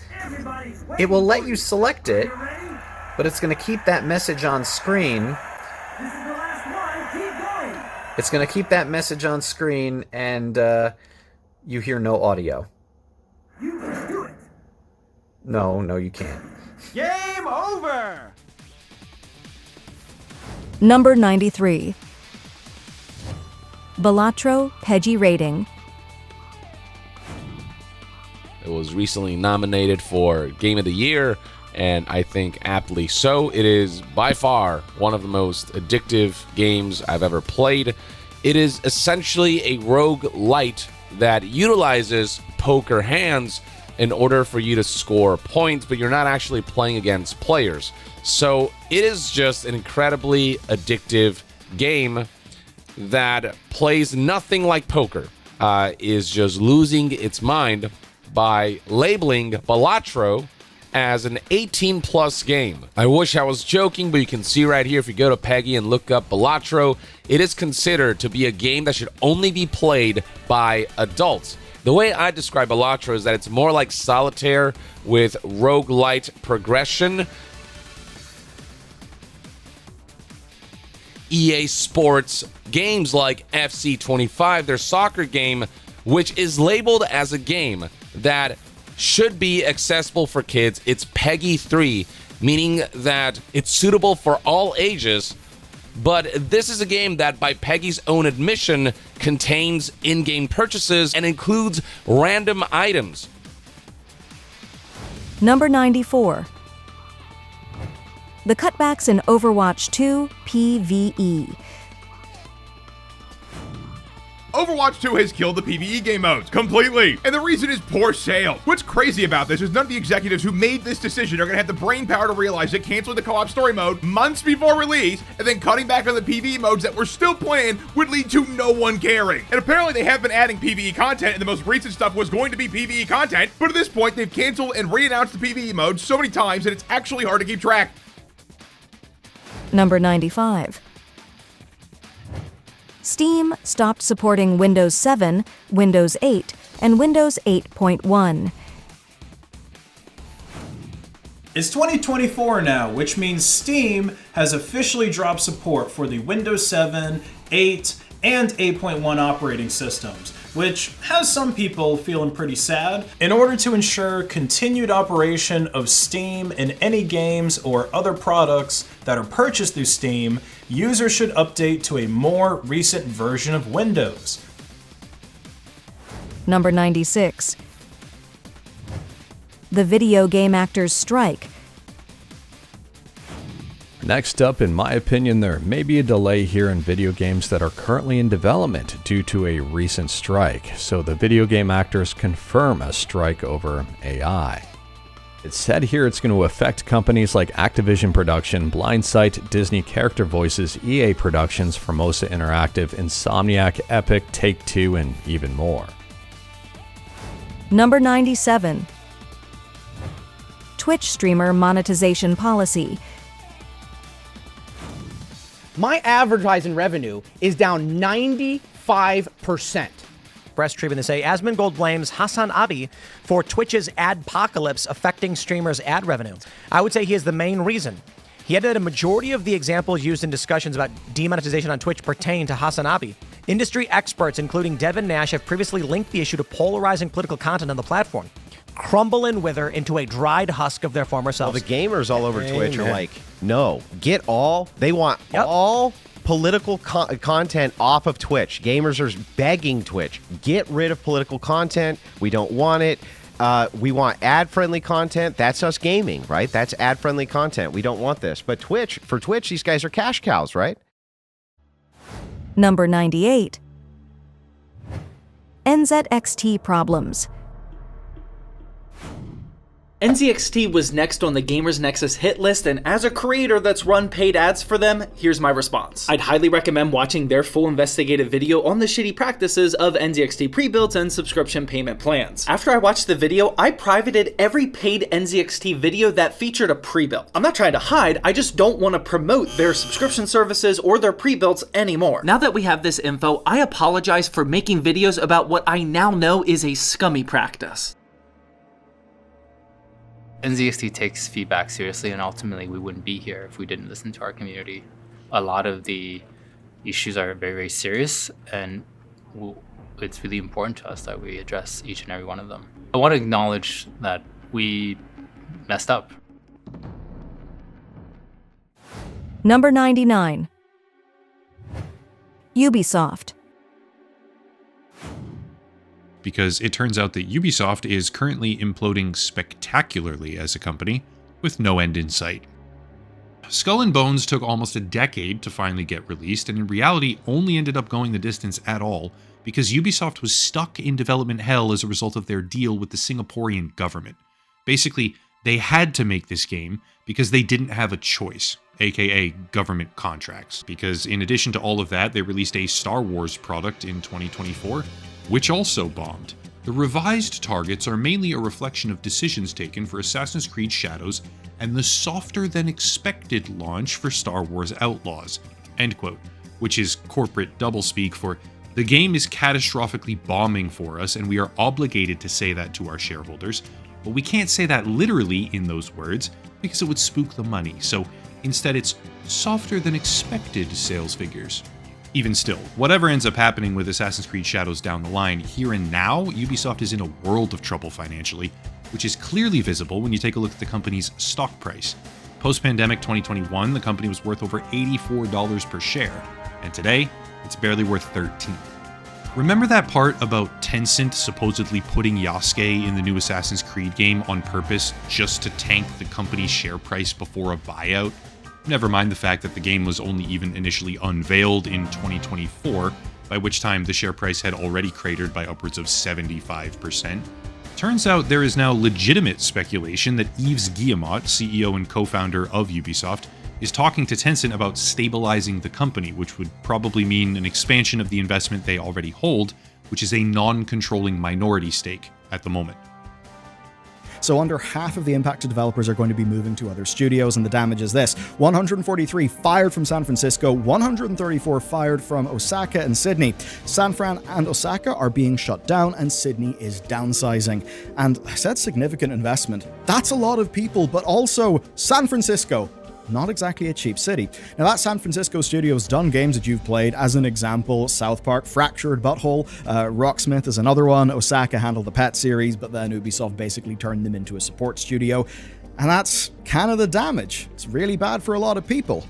it will let you select it, but it's going to keep that message on screen. It's going to keep that message on screen, and you hear no audio. No, you can't. Game over! Number 93. Balatro Peggy Rating. It was recently nominated for Game of the Year, and I think aptly so. It is by far one of the most addictive games I've ever played. It is essentially a roguelite that utilizes poker hands in order for you to score points, but you're not actually playing against players. So it is just an incredibly addictive game that plays nothing like poker. is just losing its mind by labeling Balatro as an 18-plus game. I wish I was joking, but you can see right here, if you go to Peggy and look up Balatro, it is considered to be a game that should only be played by adults. The way I describe Balatro is that it's more like Solitaire with roguelite progression. EA Sports games like FC 25, their soccer game, which is labeled as a game that should be accessible for kids. It's PEGI 3, meaning that it's suitable for all ages. But this is a game that, by PEGI's own admission, contains in-game purchases and includes random items. Number 94. The cutbacks in Overwatch 2 PvE. Overwatch 2 has killed the PvE game modes completely, and the reason is poor sales. What's crazy about this is none of the executives who made this decision are going to have the brain power to realize that canceling the co-op story mode months before release and then cutting back on the PvE modes that were still planned would lead to no one caring. And apparently they have been adding PvE content, and the most recent stuff was going to be PvE content, but at this point they've canceled and re-announced the PvE modes so many times that it's actually hard to keep track. Number 95. Steam stopped supporting Windows 7, Windows 8, and Windows 8.1. It's 2024 now, which means Steam has officially dropped support for the Windows 7, 8, and 8.1 operating systems, which has some people feeling pretty sad. In order to ensure continued operation of Steam in any games or other products that are purchased through Steam, users should update to a more recent version of Windows. Number 96. The video game actors strike. Next up, in my opinion, there may be a delay here in video games that are currently in development due to a recent strike, so the video game actors confirm a strike over AI. It's said here it's going to affect companies like Activision Production, Blindsight, Disney Character Voices, EA Productions, Formosa Interactive, Insomniac, Epic, Take-Two, and even more. Number 97. Twitch streamer monetization policy. My advertising revenue is down 95%. Breast Tribune, they say Asmongold blames Hassan Abi for Twitch's adpocalypse affecting streamers' ad revenue. I would say he is the main reason. He added that a majority of the examples used in discussions about demonetization on Twitch pertain to Hassan Abi. Industry experts, including Devin Nash, have previously linked the issue to polarizing political content on the platform. Crumble and wither into a dried husk of their former selves. Well, the gamers all over Twitch are like, no, they want all political content off of Twitch. Gamers are begging Twitch, get rid of political content. We don't want it. We want ad-friendly content. That's us gaming, right? That's ad-friendly content. We don't want this. But for Twitch, these guys are cash cows, right? Number 98. NZXT problems. NZXT was next on the Gamers Nexus hit list, and as a creator that's run paid ads for them, here's my response. I'd highly recommend watching their full investigative video on the shitty practices of NZXT pre-builds and subscription payment plans. After I watched the video, I privated every paid NZXT video that featured a pre-build. I'm not trying to hide, I just don't want to promote their subscription services or their pre-builds anymore. Now that we have this info, I apologize for making videos about what I now know is a scummy practice. NZXT takes feedback seriously, and ultimately we wouldn't be here if we didn't listen to our community. A lot of the issues are very, very serious, and it's really important to us that we address each and every one of them. I want to acknowledge that we messed up. Number 99. Ubisoft. Because it turns out that Ubisoft is currently imploding spectacularly as a company, with no end in sight. Skull and Bones took almost a decade to finally get released, and in reality only ended up going the distance at all because Ubisoft was stuck in development hell as a result of their deal with the Singaporean government. Basically, they had to make this game because they didn't have a choice, aka government contracts. Because in addition to all of that, they released a Star Wars product in 2024, which also bombed. The revised targets are mainly a reflection of decisions taken for Assassin's Creed Shadows and the softer-than-expected launch for Star Wars Outlaws, end quote, which is corporate doublespeak for the game is catastrophically bombing for us and we are obligated to say that to our shareholders, but we can't say that literally in those words because it would spook the money, so instead it's softer-than-expected sales figures. Even still, whatever ends up happening with Assassin's Creed Shadows down the line, here and now, Ubisoft is in a world of trouble financially, which is clearly visible when you take a look at the company's stock price. Post-pandemic 2021, the company was worth over $84 per share, and today, it's barely worth $13. Remember that part about Tencent supposedly putting Yasuke in the new Assassin's Creed game on purpose just to tank the company's share price before a buyout? Never mind the fact that the game was only even initially unveiled in 2024, by which time the share price had already cratered by upwards of 75%. Turns out there is now legitimate speculation that Yves Guillemot, CEO and co-founder of Ubisoft, is talking to Tencent about stabilizing the company, which would probably mean an expansion of the investment they already hold, which is a non-controlling minority stake at the moment. So under half of the impacted developers are going to be moving to other studios, and the damage is this: 143 fired from San Francisco, 134 fired from Osaka and Sydney. San Fran and Osaka are being shut down, and Sydney is downsizing. And I said significant investment. That's a lot of people, but also San Francisco. Not exactly a cheap city. Now, that San Francisco studio's done games that you've played. As an example, South Park, Fractured Butthole, Rocksmith is another one. Osaka handled the Pet series, but then Ubisoft basically turned them into a support studio. And that's kind of the damage. It's really bad for a lot of people.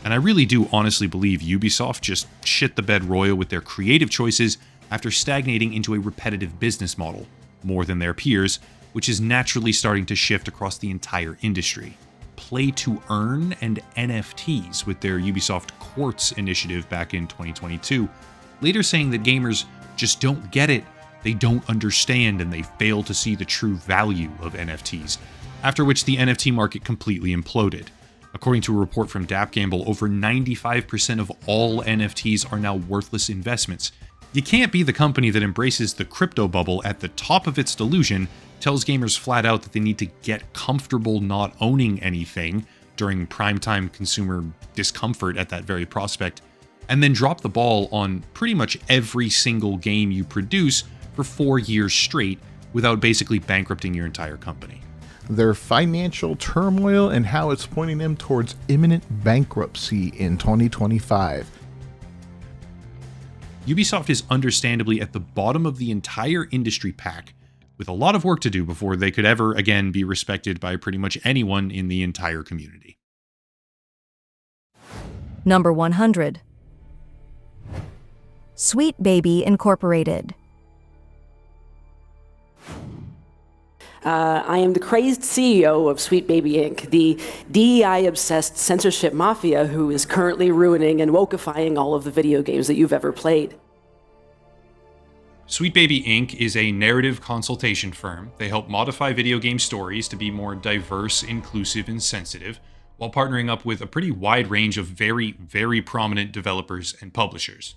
And I really do honestly believe Ubisoft just shit the bed royal with their creative choices after stagnating into a repetitive business model, more than their peers, which is naturally starting to shift across the entire industry. Play to earn and NFTs with their Ubisoft Quartz initiative back in 2022, later saying that gamers just don't get it, they don't understand, and they fail to see the true value of NFTs, after which the NFT market completely imploded. According to a report from Dap Gamble, over 95% of all NFTs are now worthless investments. You can't be the company that embraces the crypto bubble at the top of its delusion, tells gamers flat out that they need to get comfortable not owning anything during primetime consumer discomfort at that very prospect, and then drop the ball on pretty much every single game you produce for 4 years straight without basically bankrupting your entire company. Their financial turmoil and how it's pointing them towards imminent bankruptcy in 2025. Ubisoft is understandably at the bottom of the entire industry pack, with a lot of work to do before they could ever again be respected by pretty much anyone in the entire community. Number 100. Sweet Baby Incorporated. I am the crazed CEO of Sweet Baby Inc., the DEI-obsessed censorship mafia who is currently ruining and wokeifying all of the video games that you've ever played. Sweet Baby Inc. is a narrative consultation firm. They help modify video game stories to be more diverse, inclusive, and sensitive, while partnering up with a pretty wide range of very, very prominent developers and publishers.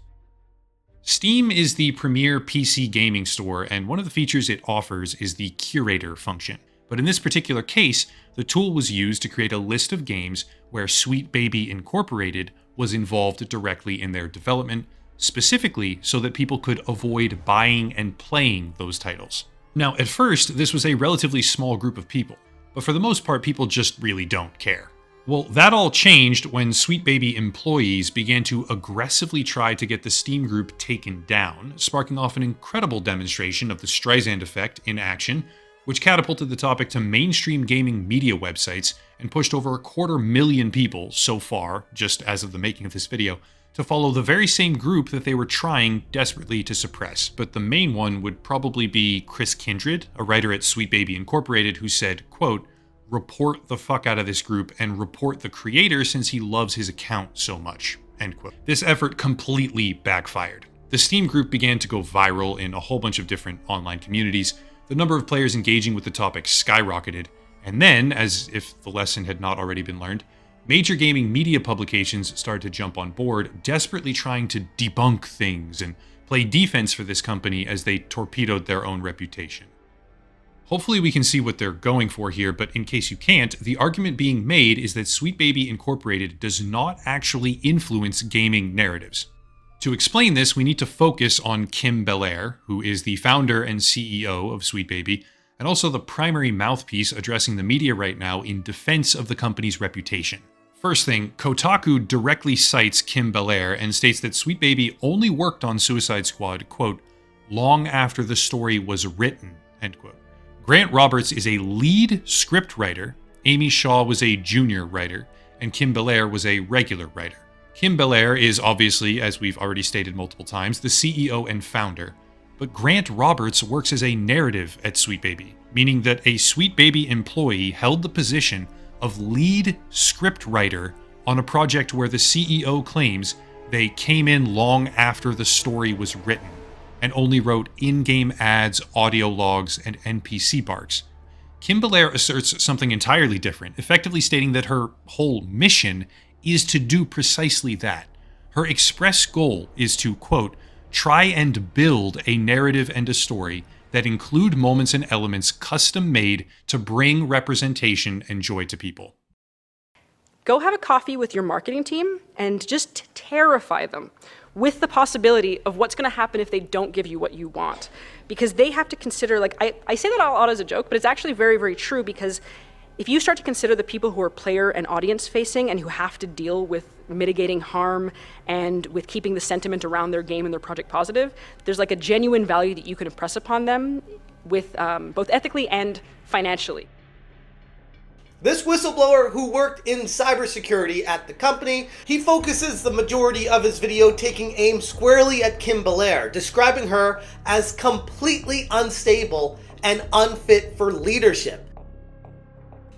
Steam is the premier PC gaming store, and one of the features it offers is the Curator function. But in this particular case, the tool was used to create a list of games where Sweet Baby Incorporated was involved directly in their development, specifically so that people could avoid buying and playing those titles. Now, at first, this was a relatively small group of people, but for the most part, people just really don't care. Well, that all changed when Sweet Baby employees began to aggressively try to get the Steam group taken down, sparking off an incredible demonstration of the Streisand effect in action, which catapulted the topic to mainstream gaming media websites and pushed over 250,000 people so far, just as of the making of this video, to follow the very same group that they were trying desperately to suppress. But the main one would probably be Chris Kindred, a writer at Sweet Baby Incorporated, who said, quote, "Report the fuck out of this group and report the creator since he loves his account so much," end quote. This effort completely backfired. The Steam group began to go viral in a whole bunch of different online communities. The number of players engaging with the topic skyrocketed, and then, as if the lesson had not already been learned, major gaming media publications started to jump on board, desperately trying to debunk things and play defense for this company as they torpedoed their own reputation. Hopefully we can see what they're going for here, but in case you can't, the argument being made is that Sweet Baby Incorporated does not actually influence gaming narratives. To explain this, we need to focus on Kim Belair, who is the founder and CEO of Sweet Baby, and also the primary mouthpiece addressing the media right now in defense of the company's reputation. First thing, Kotaku directly cites Kim Belair and states that Sweet Baby only worked on Suicide Squad, quote, long after the story was written, end quote. Grant Roberts is a lead script writer, Amy Shaw was a junior writer, and Kim Belair was a regular writer. Kim Belair is obviously, as we've already stated multiple times, the CEO and founder, but Grant Roberts works as a narrative at Sweet Baby, meaning that a Sweet Baby employee held the position of lead script writer on a project where the CEO claims they came in long after the story was written and only wrote in-game ads, audio logs, and NPC barks. Kim Belair asserts something entirely different, effectively stating that her whole mission is to do precisely that. Her express goal is to, quote, try and build a narrative and a story that include moments and elements custom made to bring representation and joy to people. Go have a coffee with your marketing team and just terrify them with the possibility of what's going to happen if they don't give you what you want. Because they have to consider, like, I say that a lot as a joke, but it's actually very, very true, because if you start to consider the people who are player and audience facing and who have to deal with mitigating harm and with keeping the sentiment around their game and their project positive, there's like a genuine value that you can impress upon them with both ethically and financially. This whistleblower, who worked in cybersecurity at the company, he focuses the majority of his video taking aim squarely at Kim Belair, describing her as completely unstable and unfit for leadership.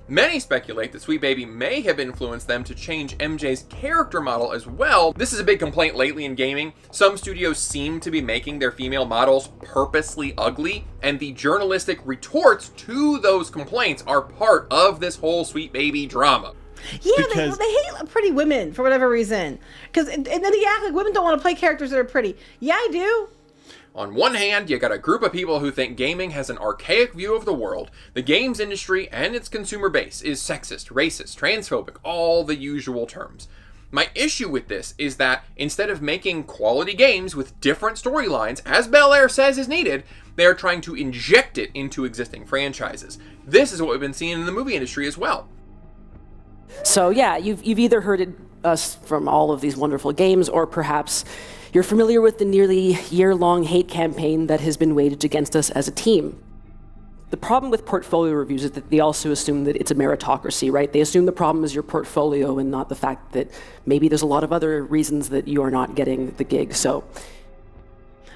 Many speculate that Sweet Baby may have influenced them to change MJ's character model as well. This is a big complaint lately in gaming. Some studios seem to be making their female models purposely ugly, and the journalistic retorts to those complaints are part of this whole Sweet Baby drama. Yeah, they hate pretty women for whatever reason. And then they act like women don't want to play characters that are pretty. Yeah, I do. On one hand, you got a group of people who think gaming has an archaic view of the world. The games industry and its consumer base is sexist, racist, transphobic, all the usual terms. My issue with this is that instead of making quality games with different storylines, as Belair says is needed, they are trying to inject it into existing franchises. This is what we've been seeing in the movie industry as well. So yeah, you've either heard us from all of these wonderful games, or perhaps you're familiar with the nearly year-long hate campaign that has been waged against us as a team. The problem with portfolio reviews is that they also assume that it's a meritocracy, right? They assume the problem is your portfolio and not the fact that maybe there's a lot of other reasons that you are not getting the gig. So,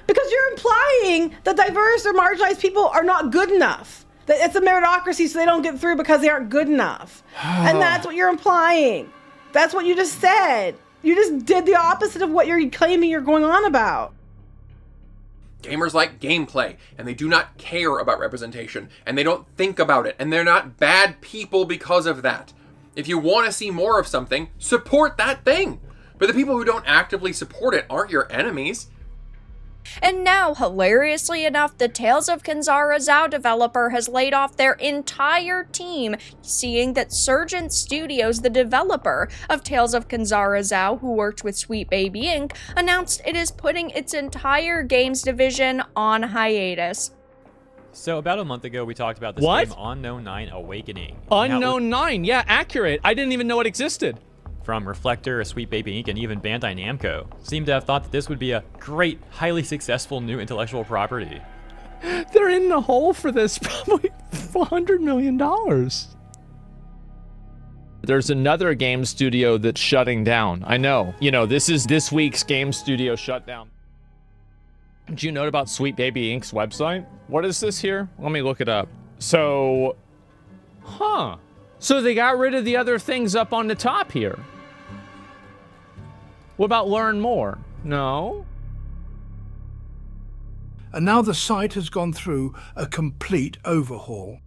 because you're implying that diverse or marginalized people are not good enough. That it's a meritocracy, so they don't get through because they aren't good enough. And that's what you're implying. That's what you just said. You just did the opposite of what you're claiming you're going on about. Gamers like gameplay, and they do not care about representation, and they don't think about it, and they're not bad people because of that. If you want to see more of something, support that thing. But the people who don't actively support it aren't your enemies. And now, hilariously enough, the Tales of Kanzara Zhao developer has laid off their entire team, seeing that Surgent Studios, the developer of Tales of Kanzara Zhao, who worked with Sweet Baby Inc., announced it is putting its entire games division on hiatus. So about a month ago, we talked about this game, Unknown 9 Awakening. Unknown 9, yeah, accurate. I didn't even know it existed. From Reflector, Sweet Baby Inc., and even Bandai Namco, seemed to have thought that this would be a great, highly successful new intellectual property. They're in the hole for this, probably $100 million. There's another game studio that's shutting down. I know. You know, this is this week's game studio shutdown. Do you know about Sweet Baby Inc.'s website? What is this here? Let me look it up. So, So they got rid of the other things up on the top here. What about learn more? No. And now the site has gone through a complete overhaul.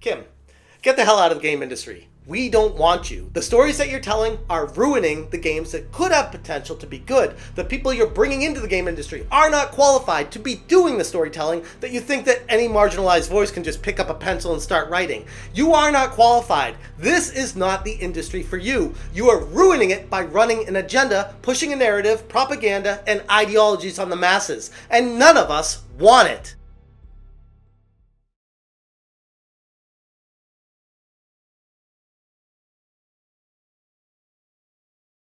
Kim, get the hell out of the game industry. We don't want you. The stories that you're telling are ruining the games that could have potential to be good. The people you're bringing into the game industry are not qualified to be doing the storytelling that you think that any marginalized voice can just pick up a pencil and start writing. You are not qualified. This is not the industry for you. You are ruining it by running an agenda, pushing a narrative, propaganda, and ideologies on the masses. And none of us want it.